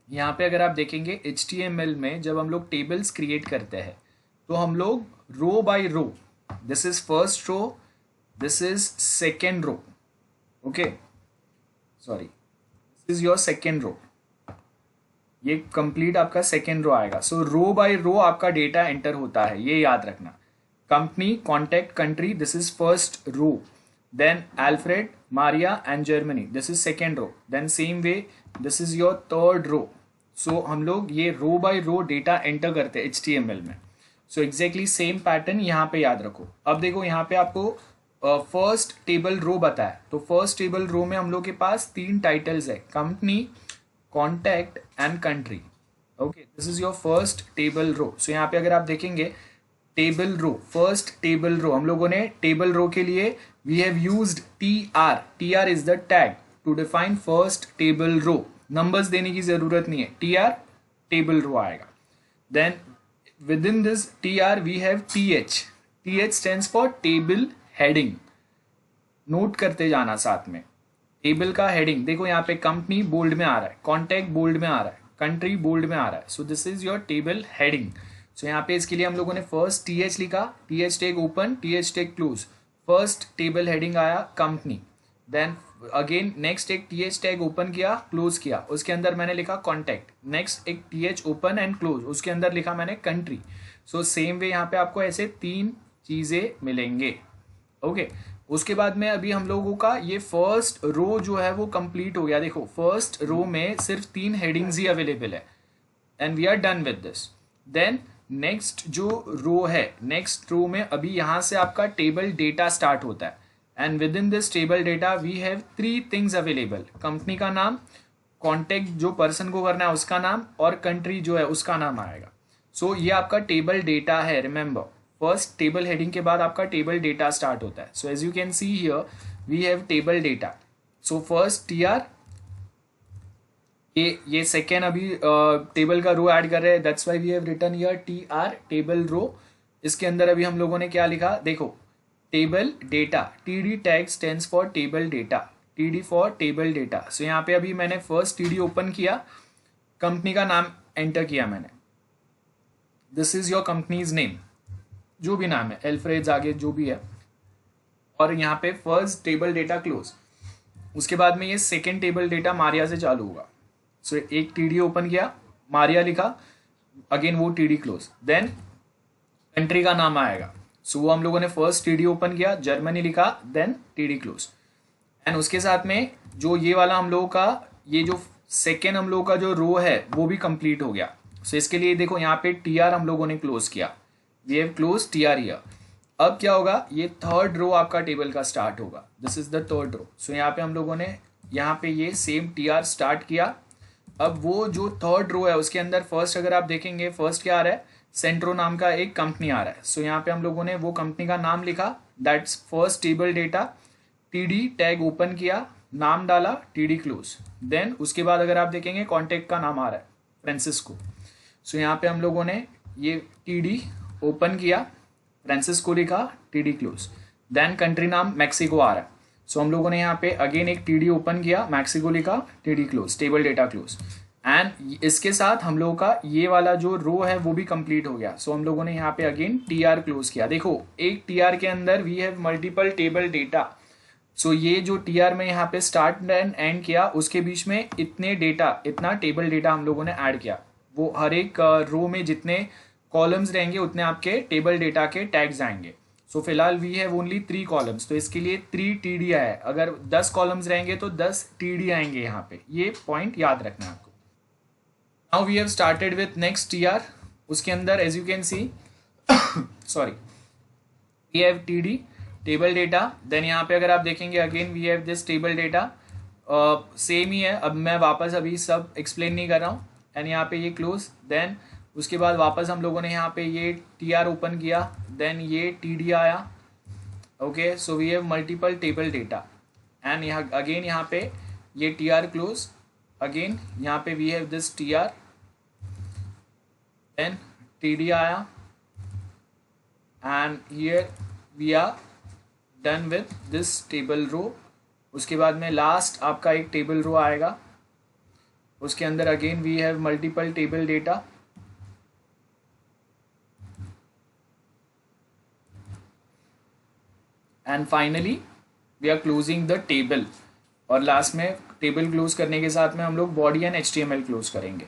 यहाँ पे अगर आप देखेंगे HTML में जब हम लोग टेबल्स क्रिएट करते हैं तो हम लोग row by row, this is first row, this is second row. Okay sorry this is your second row. ये कंप्लीट आपका सेकेंड रो आएगा. सो रो बाय रो आपका डेटा एंटर होता है, ये याद रखना. Company, contact, country this is first row. Then Alfred, Maria and Germany. This is second row. Then same way this is your third row. So हम लोग ये row by row data enter करते हैं HTML में. So exactly same pattern यहाँ पे याद रखो. अब देखो यहाँ पे आपको फर्स्ट टेबल रो बताया तो फर्स्ट टेबल रो में हम लोग के पास 3 टाइटल्स है, company, contact and country. Okay this is your first table row. So यहाँ पे अगर आप देखेंगे table row, first table row हम लोगों ने टेबल रो के लिए we have used TR. TR is the tag to define first table row. Numbers देने की जरूरत नहीं है. TR table row आएगा. Then within this TR we have TH. TH stands for table heading. Note करते जाना साथ में. टेबल का हेडिंग देखो यहाँ पे कंपनी बोल्ड में आ रहा है, कॉन्टैक्ट बोल्ड में आ रहा है, कंट्री बोल्ड में आ रहा है. So this is your table heading. So यहाँ पे इसके लिए हम लोगों ने फर्स्ट TH लिखा, TH tag open, TH tag close. First table heading आया कंपनी. देन अगेन नेक्स्ट एक TH टैग ओपन किया, क्लोज किया, उसके अंदर मैंने लिखा कॉन्टैक्ट. नेक्स्ट एक TH ओपन एंड क्लोज, उसके अंदर लिखा मैंने कंट्री. सो सेम वे यहाँ पे आपको ऐसे 3 चीजें मिलेंगे. ओके उसके बाद में अभी हम लोगों का ये फर्स्ट रो जो है वो कंप्लीट हो गया. देखो फर्स्ट रो में सिर्फ 3 हेडिंग्स ही अवेलेबल है and we are done with this. Then next जो रो है, नेक्स्ट रो में अभी यहाँ से आपका टेबल डेटा स्टार्ट होता है and within this table data we have 3 things available, company का नाम, कॉन्टेक्ट जो पर्सन को करना है उसका नाम, और कंट्री जो है उसका नाम आएगा. सो ये आपका टेबल डेटा है. रिमेंबर, फर्स्ट टेबल हेडिंग के बाद आपका टेबल डेटा स्टार्ट होता है. So as you can see here we have table data. So first TR, ये सेकेंड अभी टेबल का रो ऐड कर रहे हैं, that's why we have written here TR table row. इसके अंदर अभी हम लोगों ने क्या लिखा, देखो, table data, TD tag stands for table data, TD for table data. So यहाँ पे अभी मैंने फर्स्ट टीडी ओपन किया, कंपनी का नाम एंटर किया मैंने, this is your company's name, जो भी नाम है, एल्फ्रेड्स आगे जो भी है, और यहाँ पे फर्स्ट टेबल डेटा क्लोज. उसके बाद में ये सेकेंड टेबल डेटा मारिया से चालू होगा. सो एक टीडी ओपन किया, मारिया लिखा, अगेन वो टीडी क्लोज, देन कंट्री का नाम आएगा. सो वो हम लोगों ने फर्स्ट टीडी ओपन किया, जर्मनी लिखा, देन टीडी क्लोज. एंड उसके साथ में जो ये वाला हम लोगों का, ये जो सेकेंड हम लोगों का जो रो है वो भी कंप्लीट हो गया. सो इसके लिए देखो यहाँ पे टीआर हम लोगों ने क्लोज किया, we have close TR here. अब क्या होगा, ये थर्ड रो आपका टेबल का स्टार्ट होगा, this is the third row. So यहाँ पे हम लोगों ने यहाँ पे ये सेम टीआर स्टार्ट किया. अब वो जो थर्ड रो है उसके अंदर फर्स्ट अगर आप देखेंगे, फर्स्ट क्या आ रहा है, सेंट्रो नाम का एक कंपनी आ रहा है. सो यहाँ पे हम लोगों ने वो कंपनी का नाम लिखा, that's first table data, TD tag open किया, नाम डाला, टीडी क्लोज. देन उसके बाद अगर आप देखेंगे कॉन्टेक्ट का नाम आ रहा है फ्रांसिस्को. सो यहाँ पे हम लोगों ने ये टीडी ओपन किया, फ्रांसिस्को लिखा, टीडी क्लोज. देन कंट्री नाम मैक्सिको आ रहा है. सो हम लोगों ने यहाँ पे अगेन एक टीडी ओपन किया, मैक्सिको लिखा, TD close, table data close. And इसके साथ हम लोगों का ये वाला जो रो है वो भी कंप्लीट हो गया. सो हम लोगों ने यहाँ पे अगेन टीआर क्लोज किया. देखो एक टीआर के अंदर we have multiple table data. So ये जो टीआर में यहाँ पे स्टार्ट एंड एंड किया, उसके बीच में इतने डेटा, इतना टेबल डेटा हम लोगों ने ऐड किया. वो हर एक रो में जितने कॉलम्स रहेंगे उतने आपके टेबल डेटा के टैग्स आएंगे. सो फिलहाल वी हैव ओनली 3 कॉलम्स, तो इसके लिए 3 टीडी है. अगर 10 कॉलम्स रहेंगे तो 10 टीडी आएंगे यहाँ पे. ये पॉइंट याद रखना है आपको. Now we have started with next TR. उसके अंदर as you can see sorry, we have TD table data. Then यहाँ पे अगर आप देखेंगे again we have this table data, same ही है. अब मैं वापस अभी सब एक्सप्लेन नहीं कर रहा हूँ. एंड यहाँ पे ये क्लोज. देन उसके बाद वापस हम लोगों ने यहाँ पे ये टीआर ओपन किया, देन ये टीडी आया. Okay, so we have multiple table data. And यहाँ अगेन यहाँ पे ये टीआर क्लोज, अगेन यहाँ पे we have this TR, then TD आया, and here we are done with this table row. उसके बाद में लास्ट आपका एक टेबल रो आएगा, उसके अंदर again we have multiple table data. And finally we are closing the table. और लास्ट में टेबल क्लोज करने के साथ में हम लोग बॉडी एंड HTML क्लोज करेंगे.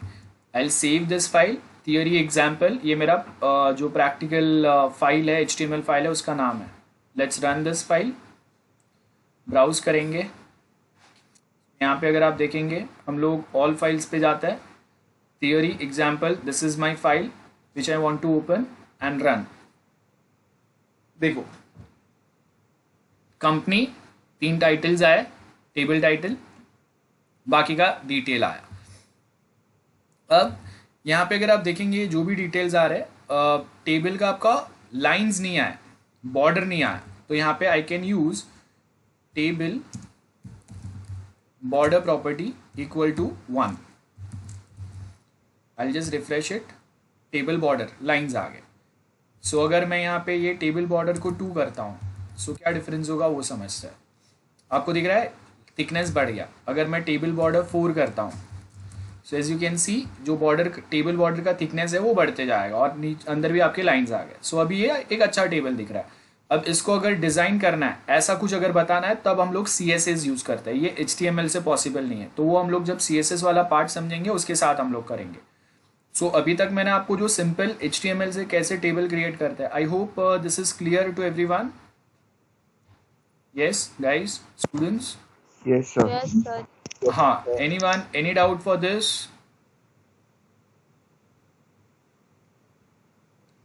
I will save this file, theory example. ये मेरा जो प्रैक्टिकल फाइल है, HTML फाइल है, उसका नाम है. Let's run this file, browse करेंगे. यहाँ पे अगर आप देखेंगे हम लोग ऑल फाइल्स पे जाता है, theory example, this is my file which I want to open and run. देखो कंपनी 3 टाइटल्स आए, टेबल टाइटल, बाकी का डिटेल आया. अब यहाँ पे अगर आप देखेंगे जो भी डिटेल्स आ रहे हैं, टेबल का आपका लाइंस नहीं आया, बॉर्डर नहीं आया, तो यहाँ पे I can use table border property equal to 1. I just refresh it, table border lines आ गए. सो अगर मैं यहाँ पे ये टेबल बॉर्डर को 2 करता हूँ, सो क्या डिफरेंस होगा वो समझते हैं. आपको दिख रहा है थिकनेस बढ़ गया. अगर मैं टेबल बॉर्डर 4 करता हूँ, so as you can see जो बॉर्डर, टेबल बॉर्डर का थिकनेस है वो बढ़ते जाएगा, और अंदर भी आपके लाइंस आ गए. सो अभी ये एक अच्छा टेबल दिख रहा है. अब इसको अगर डिज़ाइन करना है, ऐसा कुछ अगर बताना है, तब हम लोग CSS यूज़ करते हैं. ये HTML से पॉसिबल नहीं है, तो वो हम लोग जब CSS वाला पार्ट समझेंगे उसके साथ हम लोग करेंगे. सो अभी तक मैंने आपको जो सिंपल HTML से कैसे टेबल क्रिएट करते हैं, I hope this is clear to everyone. Yes guys, students? Yes, sir. Yes, sir. हाँ, anyone, any doubt for this?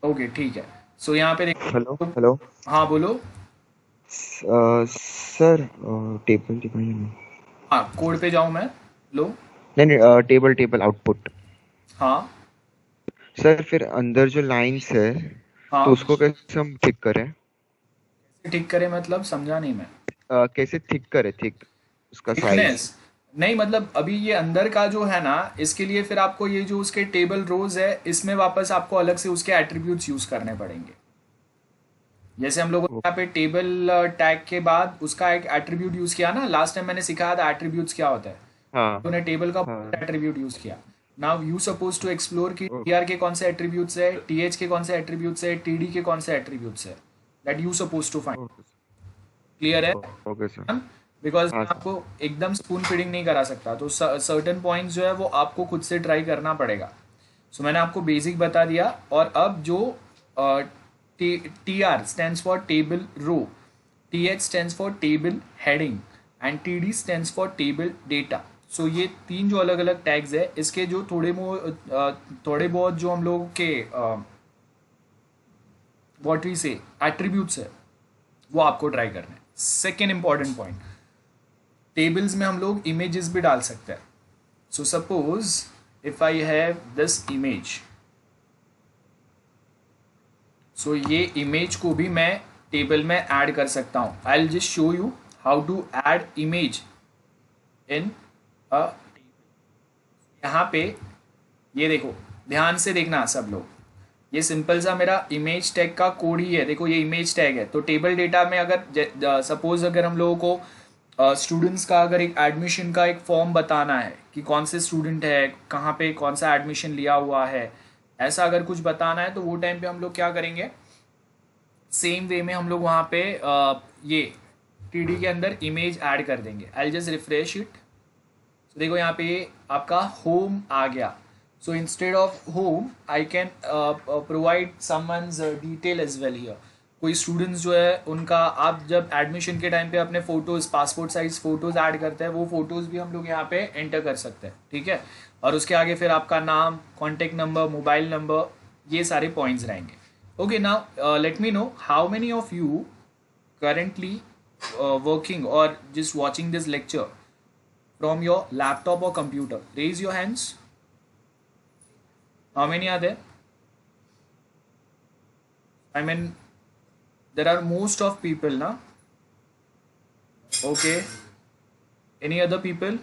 Okay, ठीक है. सो यहाँ पे देखो. Hello. हाँ बोलो. सर टेबल दिखाइए ना। हाँ, कोड पे जाऊँ मैं? लो। नहीं टेबल आउटपुट। हाँ सर फिर अंदर जो लाइंस है तो हाँ, उसको कैसे हम थिक करें? ठीक करे मतलब समझा नहीं मैं। कैसे थिक करें, थिक उसका साइज? थिकनेस? नहीं मतलब अभी ये अंदर का जो है ना, इसके लिए फिर आपको ये जो उसके टेबल रोज है, इसमें वापस आपको अलग से उसके एट्रीब्यूट्स यूज करने पड़ेंगे। जैसे हम लोगों ने यहाँ पे टेबल टैग के बाद उसका एक एट्रीब्यूट यूज किया ना, लास्ट टाइम मैंने सिखाया था एट्रीब्यूट्स क्या होता है। हाँ उन्होंने टेबल का हाँ। एट्रीब्यूट यूज किया। Now you suppose to explore कि ओ- टीआर के कौन से एट्रीब्यूट्स है, टीएच के कौन से एट्रीब्यूट्स है, टीडी के कौन से एट्रीब्यूट्स है, that you suppose to find. Okay clear है? Okay sir. बिकॉज हाँ मैं सर। आपको एकदम स्पून फीडिंग नहीं करा सकता, तो सर्टेन पॉइंट्स जो है वो आपको खुद से ट्राई करना पड़ेगा। सो मैंने आपको बेसिक बता दिया। और अब जो T R stands for table row, T H stands for table heading and T D stands for table data. So ये तीन जो अलग अलग टैग्स है, इसके जो थोड़े बहुत जो हम लोग के व्हाट वी से एट्रीब्यूट्स है, वो आपको ट्राई करना है। सेकेंड इंपॉर्टेंट पॉइंट, टेबल्स में हम लोग इमेजेस भी डाल सकते हैं। So suppose if I have this image, so ये इमेज को भी मैं टेबल में ऐड कर सकता हूँ। I will just show you how to add image in a table. यहाँ पे ये देखो, ध्यान से देखना सब लोग, ये सिंपल सा मेरा इमेज टैग का कोड ही है। देखो ये इमेज टैग है। तो टेबल डेटा में अगर सपोज अगर हम लोगों को स्टूडेंट्स का अगर एक एडमिशन का एक फॉर्म बताना है कि कौन से स्टूडेंट है, कहाँ पे कौन सा एडमिशन लिया हुआ है, ऐसा अगर कुछ बताना है, तो वो टाइम पे हम लोग क्या करेंगे, सेम वे में हम लोग वहाँ पे ये टीडी के अंदर इमेज ऐड कर देंगे। I just refresh it. देखो यहाँ पे आपका होम आ गया। So instead of home I can provide someone's detail as well here. कोई स्टूडेंट्स जो है उनका, आप जब एडमिशन के टाइम पे अपने photos, passport size photos add करते हैं, वो फोटोज भी हम लोग यहाँ पे एंटर कर सकते हैं। ठीक है? और उसके आगे फिर आपका नाम, कॉन्टेक्ट नंबर, मोबाइल नंबर, ये सारे पॉइंट्स रहेंगे। Okay, now let me know how many of you currently working or just watching this lecture from your laptop or computer. Raise your hands. How many are there? I mean, there are most of people na. Okay, any other people?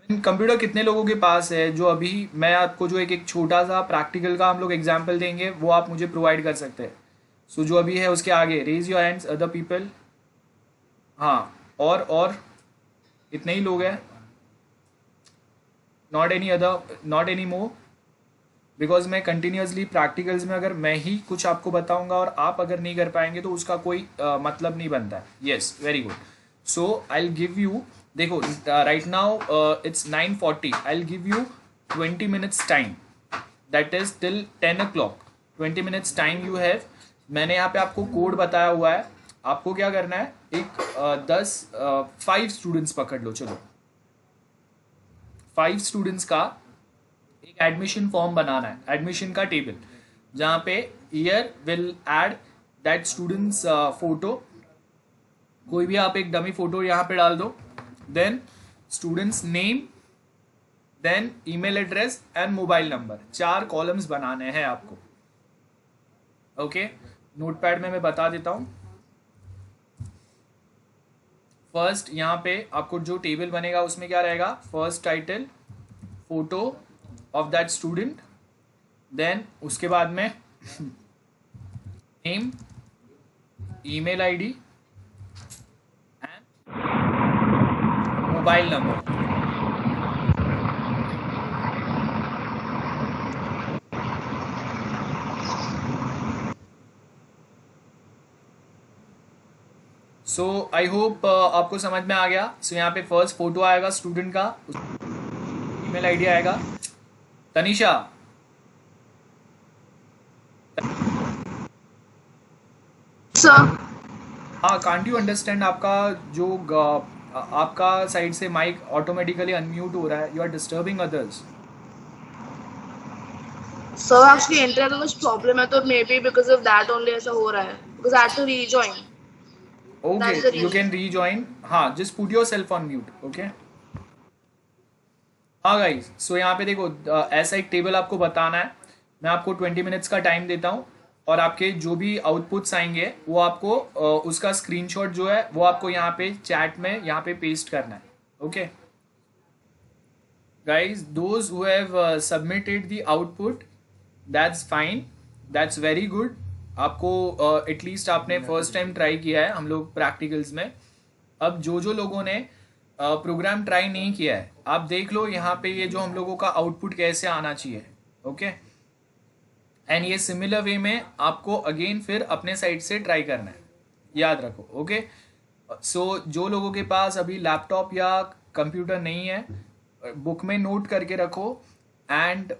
Computer कितने लोगों के पास है जो अभी मैं आपको जो एक छोटा सा प्रैक्टिकल का हम लोग एग्जाम्पल देंगे, वो आप मुझे प्रोवाइड कर सकते हैं? सो जो अभी है उसके आगे raise your hands other people. हाँ, और इतने ही लोग हैं? Not any other, not any more? Because मैं कंटिन्यूसली प्रैक्टिकल्स में अगर मैं ही कुछ आपको बताऊंगा और आप अगर नहीं कर पाएंगे तो उसका कोई मतलब नहीं बनता है। Yes, very good. So I will give you, देखो right now it's 9:40, I will give you 20 minutes time, that is till 10 o'clock। 20 minutes time you have. मैंने यहाँ पे आपको कोड बताया हुआ है, आपको क्या करना है, एक 5 स्टूडेंट्स पकड़ लो। चलो 5 स्टूडेंट्स का एक एडमिशन फॉर्म बनाना है, एडमिशन का टेबल, जहाँ पे year will add that students photo. कोई भी आप एक डमी फोटो यहाँ पे डाल दो, then students name, then email address and mobile number. 4 columns बनाने हैं आपको। ओके, नोटपैड में मैं बता देता हूं। फर्स्ट यहाँ पे आपको जो टेबल बनेगा उसमें क्या रहेगा, first title, photo of that student, then उसके बाद में name, email ID and mobile number. So I hope आपको समझ में आ गया। सो यहाँ पे फर्स्ट फोटो आएगा स्टूडेंट का, ईमेल आईडी आएगा। तनिषा, सर हाँ, कांट यू अंडरस्टैंड, आपका जो आपका साइड से माइक ऑटोमेटिकली अनम्यूट हो रहा है, you are disturbing others. Sir actually internet में कुछ प्रॉब्लम है, तो may be because of that only ऐसा हो रहा है। because I had to rejoin. Okay, That's the you reason. can rejoin. हाँ, just put yourself on mute. Okay. हाँ गाइस, सो यहाँ पे देखो ऐसा एक टेबल आपको बताना है. मैं आपको 20 मिनट्स का टाइम देता हूँ और आपके जो भी आउटपुट्स आएंगे वो आपको उसका स्क्रीनशॉट जो है वो आपको यहाँ पे चैट में यहाँ पे पेस्ट करना है. Okay guys, those who have submitted the output, that's fine, that's very good. आपको एटलीस्ट आपने फर्स्ट टाइम ट्राई किया है हम लोग प्रैक्टिकल्स में. अब जो जो लोगों ने प्रोग्राम ट्राई नहीं किया है आप देख लो यहाँ पे ये जो हम लोगों का आउटपुट कैसे आना चाहिए. ओके एंड ये सिमिलर वे में आपको अगेन फिर अपने साइड से ट्राई करना है, याद रखो. ओके सो जो लोगों के पास अभी लैपटॉप या कंप्यूटर नहीं है बुक में नोट करके रखो एंड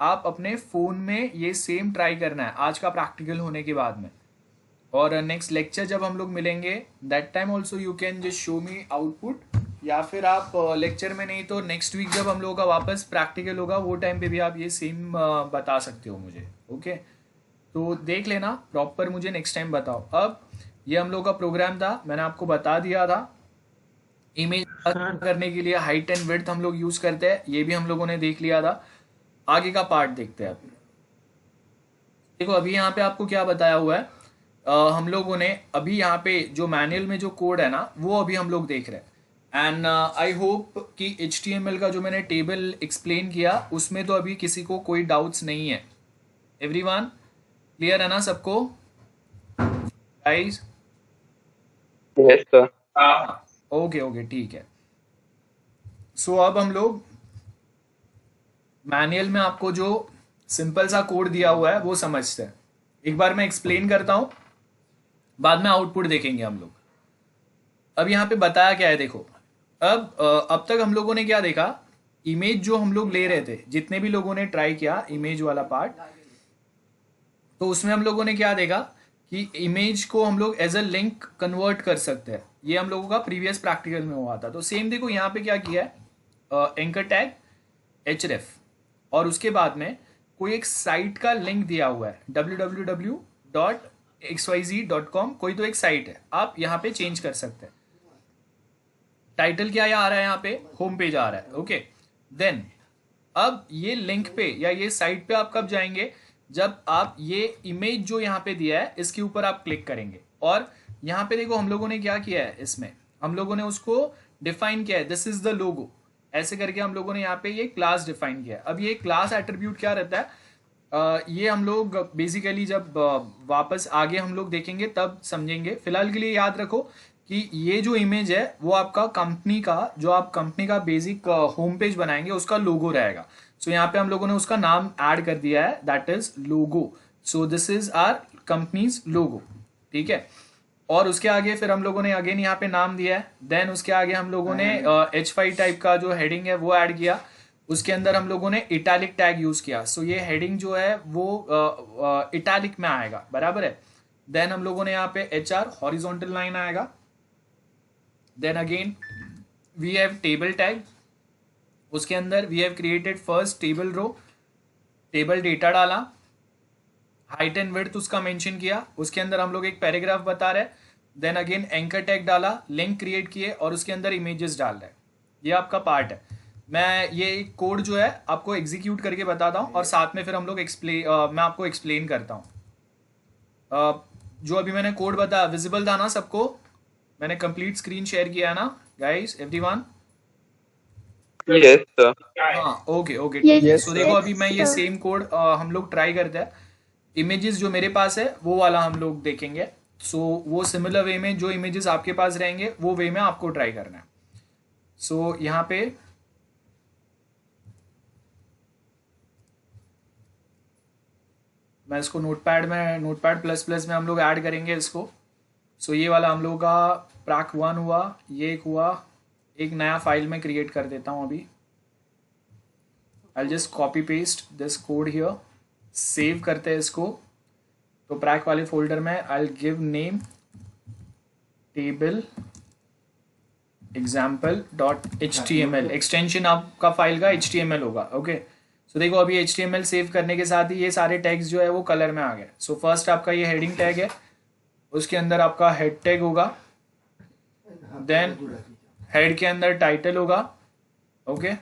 आप अपने फ़ोन में ये सेम ट्राई करना है आज का प्रैक्टिकल होने के बाद में. और नेक्स्ट लेक्चर जब हम लोग मिलेंगे that time also you can just show me output, या फिर आप लेक्चर में नहीं तो नेक्स्ट वीक जब हम लोगों का वापस प्रैक्टिकल होगा वो टाइम पे भी आप ये सेम बता सकते हो मुझे. ओके तो देख लेना प्रॉपर, मुझे नेक्स्ट टाइम बताओ. अब ये हम लोग का प्रोग्राम था, मैंने आपको बता दिया था. इमेज करने के लिए हाइट एंड विड्थ हम लोग यूज करते हैं, ये भी हम लोगों ने देख लिया था. आगे का पार्ट देखते हैं. अब देखो अभी यहाँ पे आपको क्या बताया हुआ है. हम लोगों ने अभी यहाँ पे जो मैनुअल में जो कोड है ना वो अभी हम लोग देख रहे हैं. एंड आई होप कि HTML का जो मैंने टेबल एक्सप्लेन किया उसमें तो अभी किसी को कोई डाउट्स नहीं है. एवरीवन क्लियर है ना सबको गाइस? Yes, sir. ओके ठीक है. सो अब हम लोग मैनुअल में आपको जो सिंपल सा कोड दिया हुआ है वो समझते हैं. एक बार मैं एक्सप्लेन करता हूं, बाद में आउटपुट देखेंगे हम लोग. अब यहाँ पे बताया क्या है देखो. अब तक हम लोगों ने क्या देखा, इमेज जो हम लोग ले रहे थे, जितने भी लोगों ने ट्राई किया इमेज वाला पार्ट, तो उसमें हम लोगों ने क्या देखा कि इमेज को हम लोग एज अ लिंक कन्वर्ट कर सकते हैं. ये हम लोगों का प्रीवियस प्रैक्टिकल में हुआ था. तो सेम देखो यहाँ पे क्या किया है, एंकर टैग href और उसके बाद में कोई एक साइट का लिंक दिया हुआ है www.xyz.com. कोई तो एक साइट है, आप यहाँ पे चेंज कर सकते हैं. टाइटल क्या आ रहा है यहाँ पे, होम पेज आ रहा है. ओके देन अब ये लिंक पे या ये साइट पे आप कब जाएंगे, जब आप ये इमेज जो यहाँ पे दिया है इसके ऊपर आप क्लिक करेंगे. और यहाँ पे देखो हम लोगों ने क्या किया है, इसमें हम लोगों ने उसको डिफाइन किया है, दिस इज द लोगो ऐसे करके हम लोगों ने यहाँ पे ये क्लास डिफाइन किया है. अब ये क्लास एट्रीब्यूट क्या रहता है, ये हम लोग बेसिकली जब वापस आगे हम लोग देखेंगे तब समझेंगे. फिलहाल के लिए याद रखो कि ये जो इमेज है वो आपका कंपनी का, जो आप कंपनी का बेसिक होम पेज बनाएंगे उसका लोगो रहेगा. सो यहाँ पे हम लोगों ने उसका नाम ऐड कर दिया है, that is logo. So this is our company's logo. ठीक है. और उसके आगे फिर हम लोगों ने अगेन यहाँ पे नाम दिया है. देन उसके आगे हम लोगों ने H5 टाइप का जो हेडिंग है वो ऐड किया. उसके अंदर हम लोगों ने इटैलिक टैग यूज किया. सो ये हेडिंग जो है वो इटैलिक में आएगा, बराबर है. देन हम लोगों ने यहाँ पे HR हॉरिजॉन्टल लाइन आएगा. Then again we have table tag. उसके अंदर we have created first table row, table data डाला, हाइट एंड विड्थ उसका मेंशन किया. उसके अंदर हम लोग एक पैराग्राफ बता रहे. देन अगेन एंकर टैग डाला, लिंक क्रिएट किए और उसके अंदर इमेजेस डाल रहे. ये आपका पार्ट है. मैं ये कोड जो है आपको एग्जीक्यूट करके बताता हूँ और साथ में फिर हम लोग मैं आपको एक्सप्लेन करता हूँ. जो अभी मैंने कोड बताया विजिबल था ना सबको, मैंने कंप्लीट स्क्रीन शेयर किया है ना गाइस, एवरीवन? Yes, sir. हाँ ओके. Yes, सो देखो अभी मैं ये sir. सेम कोड हम लोग ट्राई करते हैं. इमेजेस जो मेरे पास है वो वाला हम लोग देखेंगे. सो वो सिमिलर वे में जो इमेजेस आपके पास रहेंगे वो वे में आपको ट्राई करना है. सो यहाँ पे मैं इसको नोटपैड प्लस प्लस में हम लोग ऐड करेंगे इसको. सो ये वाला हम लोग का प्रैक 1 हुआ, ये एक हुआ. एक नया फाइल में क्रिएट कर देता हूँ अभी. I just copy paste this code here, save करते हैं इसको. तो प्रैक वाले फोल्डर में I give name table example.html. Extension आपका फाइल का HTML होगा. ओके सो देखो अभी HTML सेव करने के साथ ही ये सारे टैग्स जो है वो कलर में आ गए. सो फर्स्ट आपका ये हेडिंग टैग है, उसके अंदर आपका हेड टैग होगा, देन हेड के अंदर टाइटल होगा। ओके,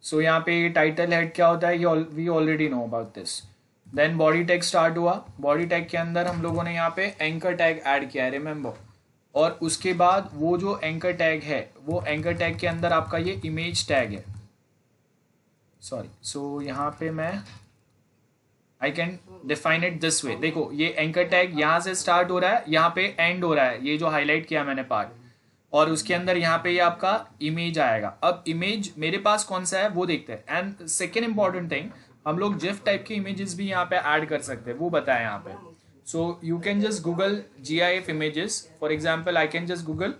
सो यहाँ पे टाइटल हेड क्या होता है, ये we already know about this. Then body tag start हुआ, बॉडी टैग के अंदर हम लोगों ने यहाँ पे एंकर टैग ऐड किया है, रिमेंबर। और उसके बाद वो जो एंकर टैग है, वो एंकर टैग के अंदर आपका ये इमेज टैग है, सॉरी। सो यहाँ पे मैं I can define it this way. देखो ये एंकर टैग यहाँ से स्टार्ट हो रहा है, यहाँ पे एंड हो रहा है, ये जो हाईलाइट किया मैंने पार्ट, और उसके अंदर यहाँ पे ये आपका इमेज आएगा। अब इमेज मेरे पास कौन सा है वो देखते हैं। एंड सेकेंड इंपॉर्टेंट थिंग, हम लोग जिफ टाइप के इमेजेस भी यहाँ पे ऐड कर सकते हैं, वो बताया यहाँ पे। So you can just Google GIF images. For example, I can just Google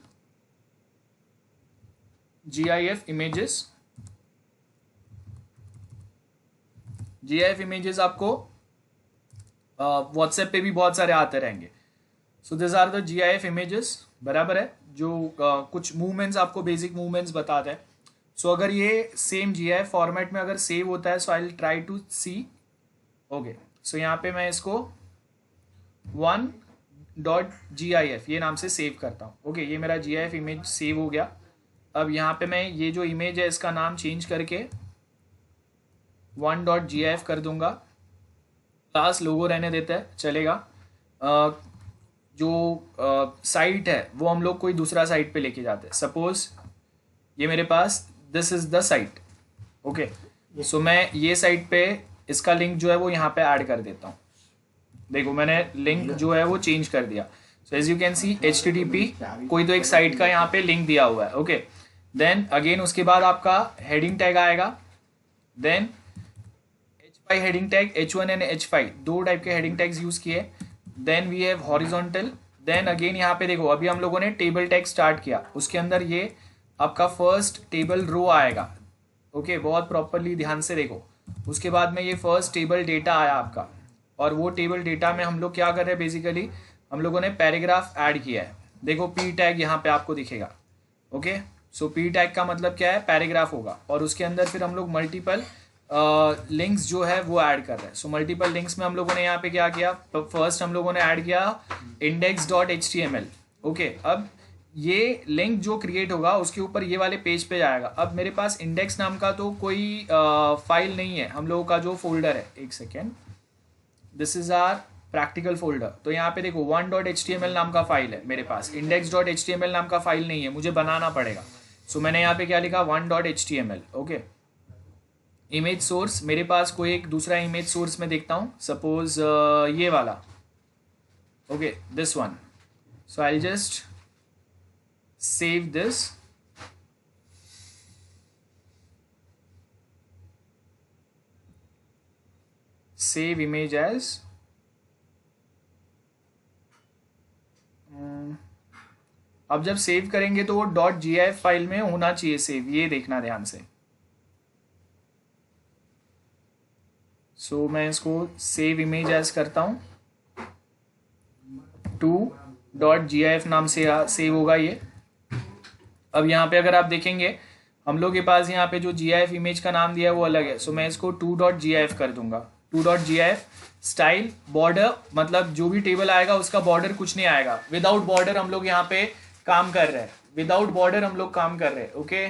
GIF images. GIF images आपको WhatsApp पे भी बहुत सारे आते रहेंगे। So this are the GIF images, बराबर है, जो कुछ मूवमेंट्स आपको बेसिक मूवमेंट्स बताते हैं। सो अगर ये सेम GIF फॉर्मेट में अगर सेव होता है, so I will try to see. Okay, so यहाँ पे मैं इसको 1.gif ये नाम से सेव करता हूँ। ओके, ये मेरा GIF इमेज सेव हो गया। अब यहाँ पे मैं ये जो इमेज है इसका नाम चेंज करके 1.gif कर दूंगा। क्लास लोगो रहने देता है, चलेगा। जो साइट है वो हम लोग कोई दूसरा साइट पे लेके जाते हैं। सपोज ये मेरे पास this is the site. Okay, so मैं ये साइट पे इसका लिंक जो है वो यहाँ पे ऐड कर देता हूँ। देखो मैंने लिंक जो है वो चेंज कर दिया। So as you can see HTTP कोई तो एक साइट का यहाँ पे लिंक दिया हुआ है। ओके, देन अगेन उसके बाद आपका हेडिंग टैग आएगा। Then H5 heading tag, H1 and H5 दो टाइप के हेडिंग टैग्स यूज किए। Then we have horizontal. Then again यहाँ पे देखो अभी हम लोगों ने टेबल टैग स्टार्ट किया, उसके अंदर ये आपका फर्स्ट टेबल रो आएगा। ओके, बहुत प्रॉपरली ध्यान से देखो। उसके बाद में ये फर्स्ट टेबल डेटा आया आपका, और वो टेबल डेटा में हम लोग क्या कर रहे हैं, बेसिकली हम लोगों ने पैराग्राफ ऐड किया है। देखो P टैग यहाँ पे आपको दिखेगा। ओके, सो P टैग का मतलब क्या है, पैराग्राफ होगा। और उसके अंदर फिर हम लोग मल्टीपल लिंक्स जो है वो ऐड कर रहे हैं। सो मल्टीपल लिंक्स में हम लोगों ने यहाँ पे क्या किया, फर्स्ट हम लोगों ने ऐड किया index.html। ओके, अब ये लिंक जो क्रिएट होगा उसके ऊपर ये वाले पेज पे जाएगा। अब मेरे पास इंडेक्स नाम का तो कोई फाइल नहीं है, हम लोगों का जो फोल्डर है, एक second, this is our practical folder. तो यहाँ पे देखो 1.html नाम का फाइल है मेरे पास, index.html नाम का फाइल नहीं है, मुझे बनाना पड़ेगा। सो मैंने यहाँ पे क्या लिखा, 1.html। ओके, इमेज सोर्स मेरे पास कोई एक दूसरा इमेज सोर्स में देखता हूँ, सपोज ये वाला। Okay, this one. So I just save this. Save image as, अब जब सेव करेंगे तो वो .gif फाइल में होना चाहिए सेव, ये देखना ध्यान से। सो मैं इसको सेव इमेज एज करता हूँ, 2.gif नाम से सेव होगा ये। अब यहाँ पे अगर आप देखेंगे हम लोग के पास यहाँ पे जो GIF इमेज का नाम दिया है वो अलग है। सो मैं इसको 2.gif कर दूंगा। 2.gif स्टाइल बॉर्डर, मतलब जो भी टेबल आएगा उसका बॉर्डर कुछ नहीं आएगा। विदाउट बॉर्डर हम लोग यहाँ पे काम कर रहे हैं, विदाउट बॉर्डर हम लोग काम कर रहे हैं। ओके,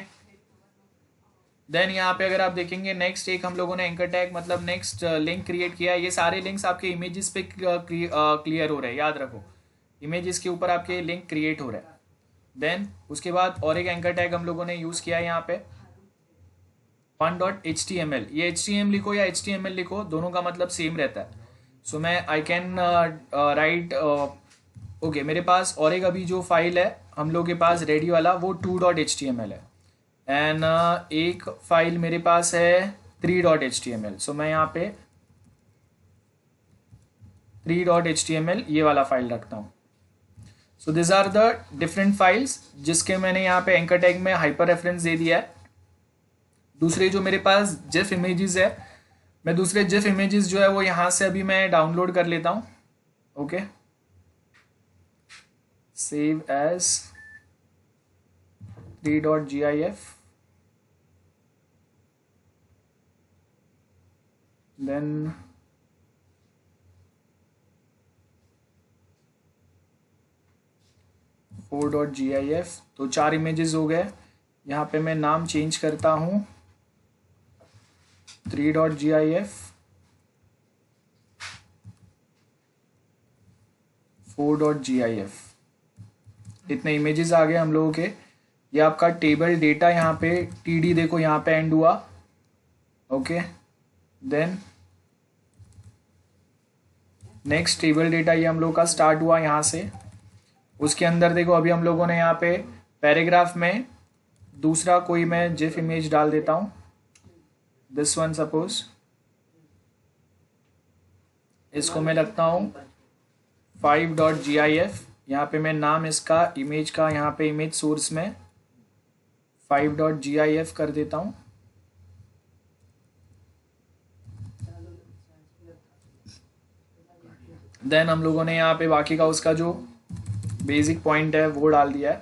देन यहाँ पे अगर आप देखेंगे नेक्स्ट एक हम लोगों ने एंकर टैग मतलब नेक्स्ट लिंक क्रिएट किया है। ये सारे लिंक्स आपके इमेजेस पे क्लियर हो रहे हैं, याद रखो इमेजेस के ऊपर आपके लिंक क्रिएट हो रहे हैं। देन उसके बाद और एक एंकर टैग हम लोगों ने यूज किया है यहाँ पे 1.html। ये HTML लिखो या HTML लिखो, दोनों का मतलब सेम रहता है। सो मैं आई कैन राइट, ओके, मेरे पास और एक अभी जो फाइल है हम लोग के पास रेडी वाला वो 2.html है, एंड एक फाइल मेरे पास है 3.html। सो मैं यहाँ पे 3.html ये वाला फाइल रखता हूँ। So this are the different files जिसके मैंने यहाँ पे एंकर टैग में हाइपर रेफरेंस दे दिया है। दूसरे जो मेरे पास जिफ इमेजेस है, मैं दूसरे जिफ इमेजेस जो है वो यहाँ से अभी मैं डाउनलोड कर लेता हूँ। Okay, save as 3.gif, then 4.gif। तो 4 इमेजेस हो गए। यहाँ पे मैं नाम चेंज करता हूँ 3.gif, 4.gif। इतने इमेजेस आ गए हम लोगों के। ये आपका टेबल डेटा यहाँ पे td देखो यहाँ पे एंड हुआ। Okay, then next table data ये हम लोग का स्टार्ट हुआ यहाँ से। उसके अंदर देखो अभी हम लोगों ने यहाँ पे पैराग्राफ में दूसरा कोई मैं जिफ इमेज डाल देता हूँ, दिस वन सपोज। इसको मैं रखता हूँ 5.gif। यहाँ पे मैं नाम इसका इमेज का यहाँ पे इमेज सोर्स में 5.gif कर देता हूँ। देन हम लोगों ने यहाँ पे बाकी का उसका जो बेसिक पॉइंट है वो डाल दिया है।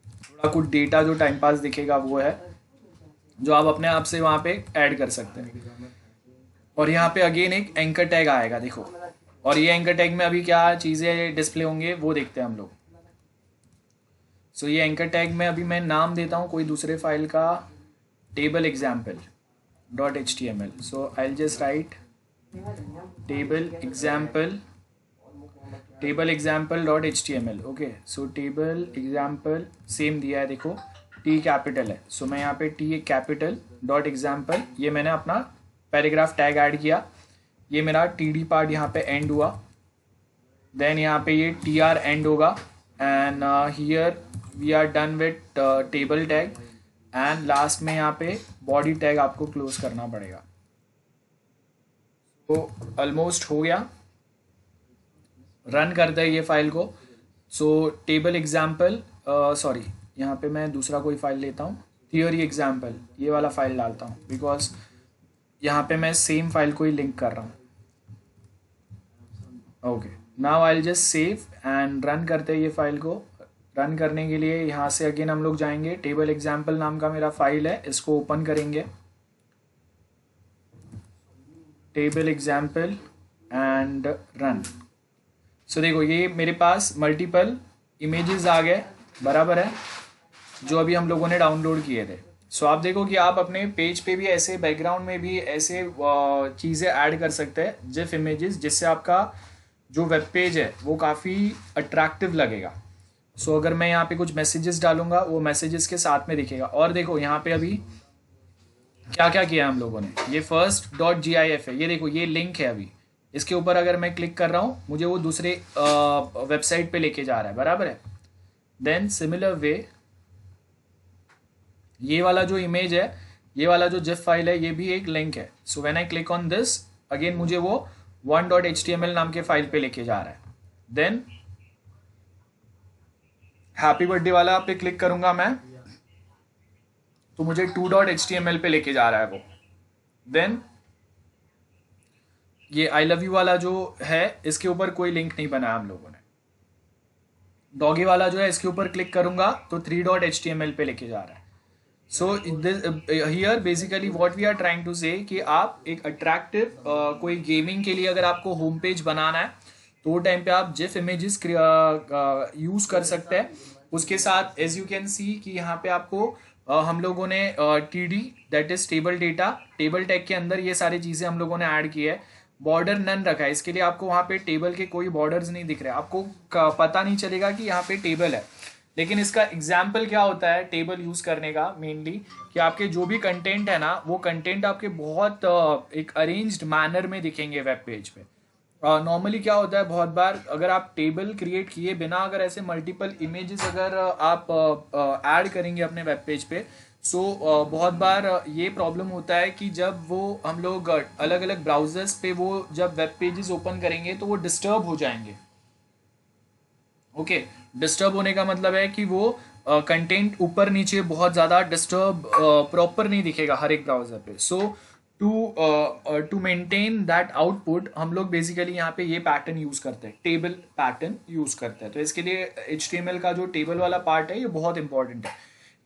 थोड़ा कुछ डेटा जो टाइम पास दिखेगा वो है, जो आप अपने आप से वहाँ पे ऐड कर सकते हैं। और यहाँ पे अगेन एक एंकर टैग आएगा देखो, और ये एंकर टैग में अभी क्या चीज़ें डिस्प्ले होंगे वो देखते हैं हम लोग। सो ये एंकर टैग में अभी मैं नाम देता हूँ कोई दूसरे फाइल का, table example .html। So I will just right table example .html। Okay, so table example same दिया है देखो, टी कैपिटल है। सो मैं यहाँ पे टी कैपिटल .example, ये मैंने अपना पैराग्राफ टैग ऐड किया। ये मेरा td पार्ट यहाँ पे एंड हुआ। देन यहाँ पे ये tr एंड होगा and here we are done with table tag. And last में यहाँ पे बॉडी टैग आपको क्लोज करना पड़ेगा। तो ऑलमोस्ट हो गया। रन करते हैं ये फाइल को। सो टेबल एग्जाम्पल, सॉरी यहाँ पे मैं दूसरा कोई फाइल लेता हूँ, थियोरी एग्जाम्पल, ये वाला फाइल डालता हूँ बिकॉज यहाँ पे मैं सेम फाइल को ही लिंक कर रहा हूँ। Okay, now I will just save and run करते हैं ये फाइल को। रन करने के लिए यहाँ से अगेन हम लोग जाएंगे, टेबल एग्जाम्पल नाम का मेरा फाइल है, इसको ओपन करेंगे, टेबल एग्जाम्पल एंड रन। सो देखो ये मेरे पास मल्टीपल इमेजेस आ गए, बराबर है, जो अभी हम लोगों ने डाउनलोड किए थे। सो आप देखो कि आप अपने पेज पे भी ऐसे बैकग्राउंड में भी ऐसे चीज़ें ऐड कर सकते हैं, जिफ इमेजेस, जिससे आपका जो वेब पेज है वो काफ़ी अट्रैक्टिव लगेगा। सो अगर मैं यहाँ पे कुछ मैसेजेस डालूंगा वो मैसेजेस के साथ में दिखेगा। और देखो यहाँ पे अभी क्या क्या किया हम लोगों ने, ये first.gif है, ये देखो ये लिंक है। अभी इसके ऊपर अगर मैं क्लिक कर रहा हूँ मुझे वो दूसरे वेबसाइट पे लेके जा रहा है, बराबर है। देन सिमिलर वे ये वाला जो इमेज है, ये वाला जो जिफ फाइल है, ये भी एक लिंक है। So when I click on this again मुझे वो 1.html नाम के फाइल पे लेके जा रहा है। देन हैप्पी बर्थडे वाला पे क्लिक करूंगा मैं तो मुझे 2.html पे लेके जा रहा है वो। देन ये आई लव यू वाला जो है इसके ऊपर कोई लिंक नहीं बनाया हम लोगों ने। डॉगी वाला जो है इसके ऊपर क्लिक करूंगा तो 3.html पे लेके जा रहा है। So here basically what we are trying to say कि आप एक अट्रैक्टिव कोई गेमिंग के लिए अगर आपको होम पेज बनाना है तो वो टाइम पे आप जिफ इमेजेस यूज कर सकते हैं। उसके साथ एज यू कैन सी कि यहाँ पे आपको हम लोगों ने TD that is table data, table tag के अंदर ये सारी चीजें हम लोगों ने ऐड की है। बॉर्डर नन रखा है, इसके लिए आपको वहाँ पे टेबल के कोई बॉर्डर्स नहीं दिख रहे, आपको पता नहीं चलेगा कि यहाँ पे टेबल है। लेकिन इसका एग्जाम्पल क्या होता है टेबल यूज करने का, मेनली कि आपके जो भी कंटेंट है ना वो कंटेंट आपके बहुत एक अरेंज्ड मैनर में दिखेंगे वेब पेज पे। नॉर्मली क्या होता है बहुत बार अगर आप टेबल क्रिएट किए बिना अगर ऐसे मल्टीपल इमेजेस अगर आप ऐड करेंगे अपने वेब पेज पे, सो बहुत बार ये प्रॉब्लम होता है कि जब वो हम लोग अलग अलग ब्राउजर्स पे वो जब वेब पेजेस ओपन करेंगे तो वो डिस्टर्ब हो जाएंगे। ओके, डिस्टर्ब होने का मतलब है कि वो कंटेंट ऊपर नीचे बहुत ज़्यादा डिस्टर्ब प्रॉपर नहीं दिखेगा हर एक ब्राउजर पे। सो टू मेंटेन दैट आउटपुट हम लोग बेसिकली यहाँ पे ये पैटर्न यूज करते हैं, टेबल पैटर्न यूज करते हैं। तो इसके लिए HTML का जो टेबल वाला पार्ट है ये बहुत इंपॉर्टेंट है।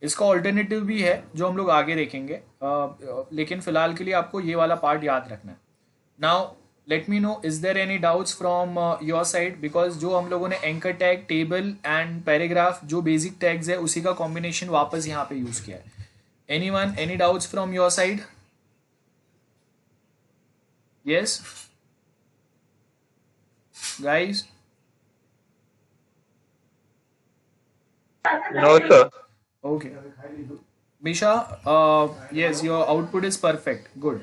इसका ऑल्टरनेटिव भी है जो हम लोग आगे देखेंगे, लेकिन फिलहाल के लिए आपको ये वाला पार्ट याद रखना है। Now let me know is there any doubts from your side, because जो हम लोगों ने anchor tag, table and paragraph जो बेसिक टैग्स है उसी का कॉम्बिनेशन वापस यहाँ पे यूज किया है. Anyone, any doubts from your side? Yes guys? No, sir. Okay. Misha, yes, your output is perfect. Good.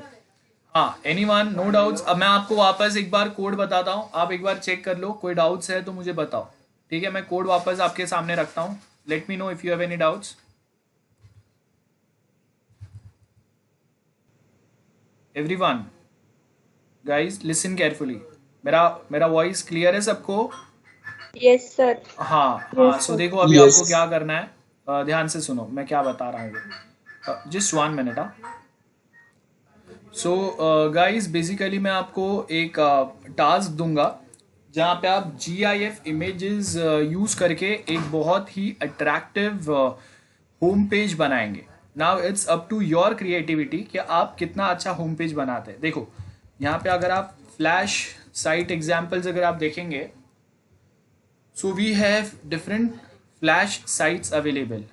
हाँ, anyone, no doubts. अब मैं आपको वापस एक बार कोड बताता हूँ, आप एक बार चेक कर लो. कोई डाउट्स है तो मुझे बताओ, ठीक है? मैं कोड वापस आपके सामने रखता हूँ. Late me know if you have any doubts. Everyone, guys listen carefully. मेरा वॉइस क्लियर है सबको? Yes, sir. हाँ हाँ. सो देखो अभी आपको क्या करना है, ध्यान से सुनो मैं क्या बता रहा हूँ. Just 1 minute. So guys basically मैं आपको एक टास्क दूंगा जहाँ पे आप GIF इमेजेस यूज़ करके एक बहुत ही अट्रैक्टिव होम पेज बनाएंगे. Now it's up to your creativity कि आप कितना अच्छा होम पेज बनाते हैं. देखो यहाँ पे अगर आप फ्लैश साइट एग्जाम्पल्स अगर आप देखेंगे, so we have different flash sites available.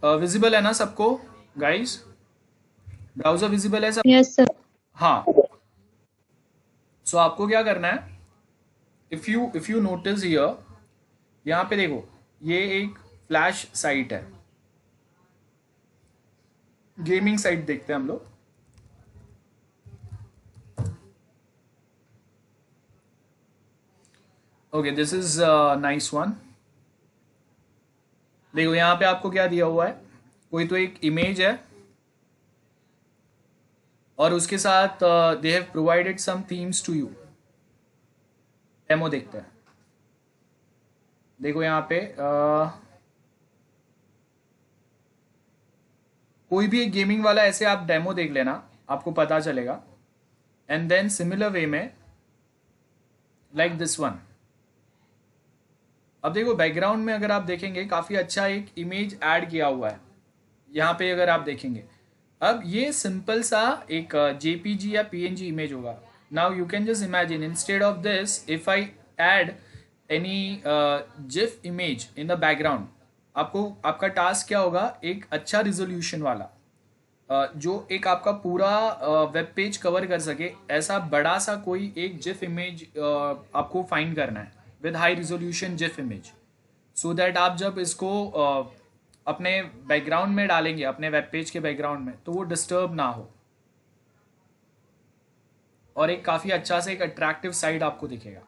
Visible है ना सबको गाइस? ब्राउजर विजिबल है सब? Yes, sir. हाँ. सो आपको क्या करना है, इफ यू नोटिस हियर, यहाँ पे देखो ये एक फ्लैश साइट है, गेमिंग साइट देखते हैं हम लोग. Okay, this is nice one. देखो यहाँ पे आपको क्या दिया हुआ है, कोई तो एक इमेज है और उसके साथ they have provided some themes to you. Demo देखते हैं. देखो यहाँ पे कोई भी एक गेमिंग वाला ऐसे आप डेमो देख लेना, आपको पता चलेगा. एंड देन सिमिलर वे में लाइक दिस वन. अब देखो बैकग्राउंड में अगर आप देखेंगे काफ़ी अच्छा एक इमेज ऐड किया हुआ है यहाँ पे अगर आप देखेंगे. अब ये सिंपल सा एक JPG या PNG इमेज होगा. Now you can just imagine instead of this if I add any GIF image in the background, आपका टास्क क्या होगा, एक अच्छा रिजोल्यूशन वाला जो एक आपका पूरा वेब पेज कवर कर सके, ऐसा बड़ा सा कोई एक GIF इमेज आपको फाइंड करना है with high resolution GIF image, so that आप जब इसको अपने बैकग्राउंड में डालेंगे, अपने वेब पेज के बैकग्राउंड में, तो वो डिस्टर्ब ना हो और एक काफ़ी अच्छा से एक अट्रैक्टिव साइड आपको दिखेगा.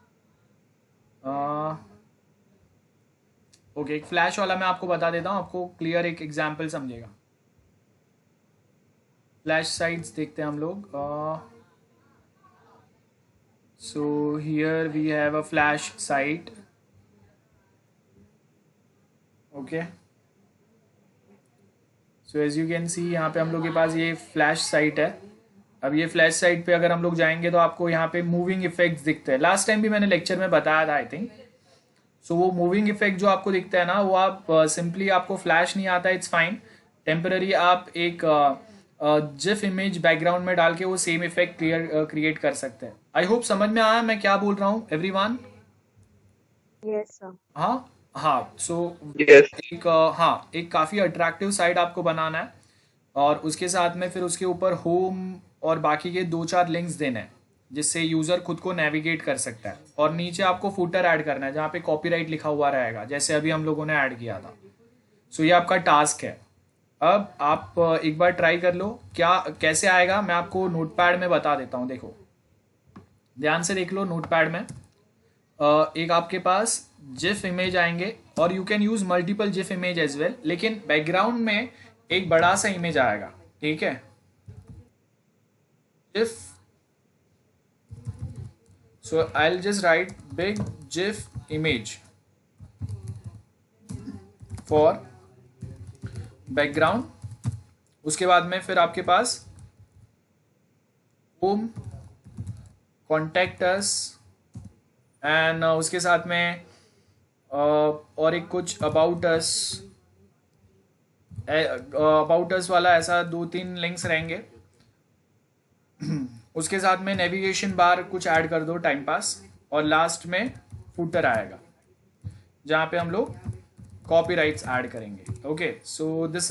ओके, एक फ्लैश वाला मैं आपको बता देता हूँ, आपको क्लियर एक एग्जाम्पल समझेगा. फ्लैश साइट्स देखते हैं हम लोग. So here we have a flash site. Okay. So as you can see यहाँ पे हम लोग के पास ये फ्लैश साइट है. अब ये फ्लैश साइट पे अगर हम लोग जाएंगे तो आपको यहाँ पे मूविंग इफेक्ट्स दिखते हैं. लास्ट टाइम भी मैंने लेक्चर में बताया था आई थिंक. सो वो मूविंग इफेक्ट जो आपको दिखता है ना, वो आप सिंपली आपको फ्लैश नहीं आता, इट्स फाइन. टेम्पररी आप एक GIF इमेज बैकग्राउंड में डाल के वो सेम इफेक्ट क्रिएट कर सकते हैं. आई होप समझ में आया मैं क्या बोल रहा हूँ एवरीवन? Yes, sir. हाँ. सो Yes. एक काफ़ी अट्रैक्टिव साइट आपको बनाना है और उसके साथ में फिर उसके ऊपर होम और बाकी के 2-4 लिंक्स देने हैं जिससे यूज़र खुद को नेविगेट कर सकता है. और नीचे आपको फुटर ऐड करना है जहाँ पे कॉपीराइट लिखा हुआ रहेगा, जैसे अभी हम लोगों ने ऐड किया था. सो ये आपका टास्क है. अब आप एक बार ट्राई कर लो, कैसे आएगा मैं आपको नोटपैड में बता देता हूँ. देखो ध्यान से देख लो नोटपैड में. एक आपके पास GIF इमेज आएंगे और you can use multiple GIF image as well, लेकिन बैकग्राउंड में एक बड़ा सा इमेज आएगा, ठीक है? GIF. So I will just write big GIF image for background. उसके बाद में फिर आपके पास होम, कॉन्टैक्ट अस एंड उसके साथ में और एक कुछ अबाउट अस वाला ऐसा 2-3 लिंक्स रहेंगे. उसके साथ में नेविगेशन बार कुछ ऐड कर दो, टाइम पास, और लास्ट में फुटर आएगा जहाँ पे हम लोग कॉपीराइट्स ऐड करेंगे। Okay, so this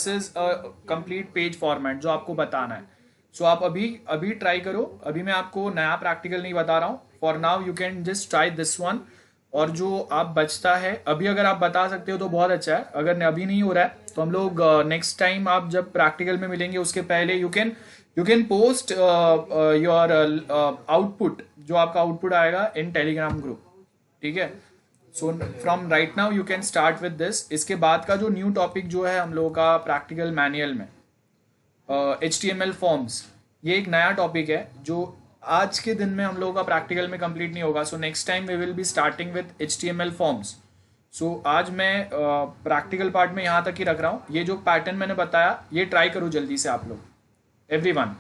is a complete page format जो आपको बताना है। सो आप अभी ट्राई करो। अभी मैं आपको नया प्रैक्टिकल नहीं बता रहा हूँ, for now you can just try this one. और जो आप बचता है अभी अगर आप बता सकते हो तो बहुत अच्छा है, अगर अभी नहीं हो रहा है तो हम लोग नेक्स्ट टाइम आप जब प्रैक्टिकल में मिलेंगे उसके पहले you can post your output, जो आपका आउटपुट आएगा इन टेलीग्राम ग्रुप, ठीक है। So from right now you can start with this. इसके बाद का जो न्यू टॉपिक जो है हम लोगों का प्रैक्टिकल मैनुअल में HTML फॉर्म्स, ये एक नया टॉपिक है जो आज के दिन में हम लोगों का प्रैक्टिकल में कंप्लीट नहीं होगा। So next time we will be starting with HTML forms. So आज मैं प्रैक्टिकल पार्ट में यहाँ तक ही रख रहा हूँ। ये जो पैटर्न मैंने बताया ये ट्राई करो जल्दी से आप लोग, everyone.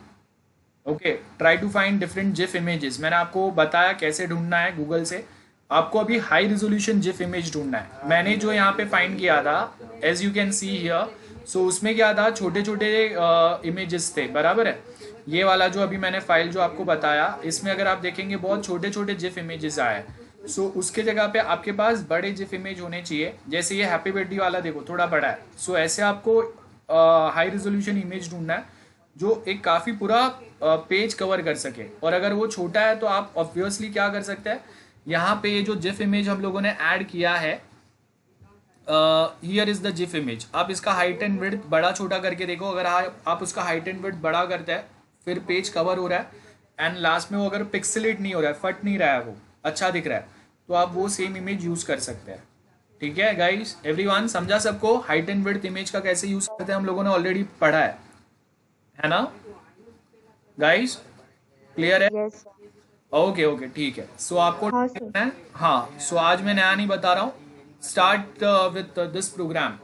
Okay, try to find different GIF images. मैंने आपको बताया कैसे ढूंढना है गूगल से। आपको अभी हाई रेजोल्यूशन जिफ इमेज ढूंढना है। मैंने जो यहाँ पे फाइंड किया था, as you can see here, so उसमें क्या था, छोटे छोटे इमेजेस थे, बराबर है। ये वाला जो अभी मैंने फाइल जो आपको बताया, इसमें अगर आप देखेंगे बहुत छोटे छोटे जिफ इमेजेस आए। सो उसके जगह पे आपके पास बड़े जिफ इमेज होने चाहिए। जैसे ये हैप्पी बर्थडे वाला देखो थोड़ा बड़ा है। सो ऐसे आपको हाई रेजोल्यूशन इमेज ढूंढना है जो एक काफ़ी पूरा पेज कवर कर सके। और अगर वो छोटा है तो आप ऑब्वियसली क्या कर सकते हैं, यहाँ पे ये जो जिफ इमेज हम लोगों ने ऐड किया है, here is the GIF image. आप इसका हाइट एंड विड्थ बड़ा छोटा करके देखो। अगर आप उसका हाइट एंड विड्थ बड़ा करते हैं फिर पेज कवर हो रहा है, एंड लास्ट में वो अगर पिक्सेलेट नहीं हो रहा है, फट नहीं रहा है, वो अच्छा दिख रहा है, तो आप वो सेम इमेज यूज कर सकते हैं। ठीक है गाइस, एवरीवन समझा सबको? हाइट एंड विड्थ इमेज का कैसे यूज करते हैं हम लोगों ने ऑलरेडी पढ़ा है ना गाइस? क्लियर है? Yes, sir. ओके ठीक है। सो आपको हाँ, sir. हाँ, सो आज मैं नया नहीं बता रहा हूँ। Start with this programme.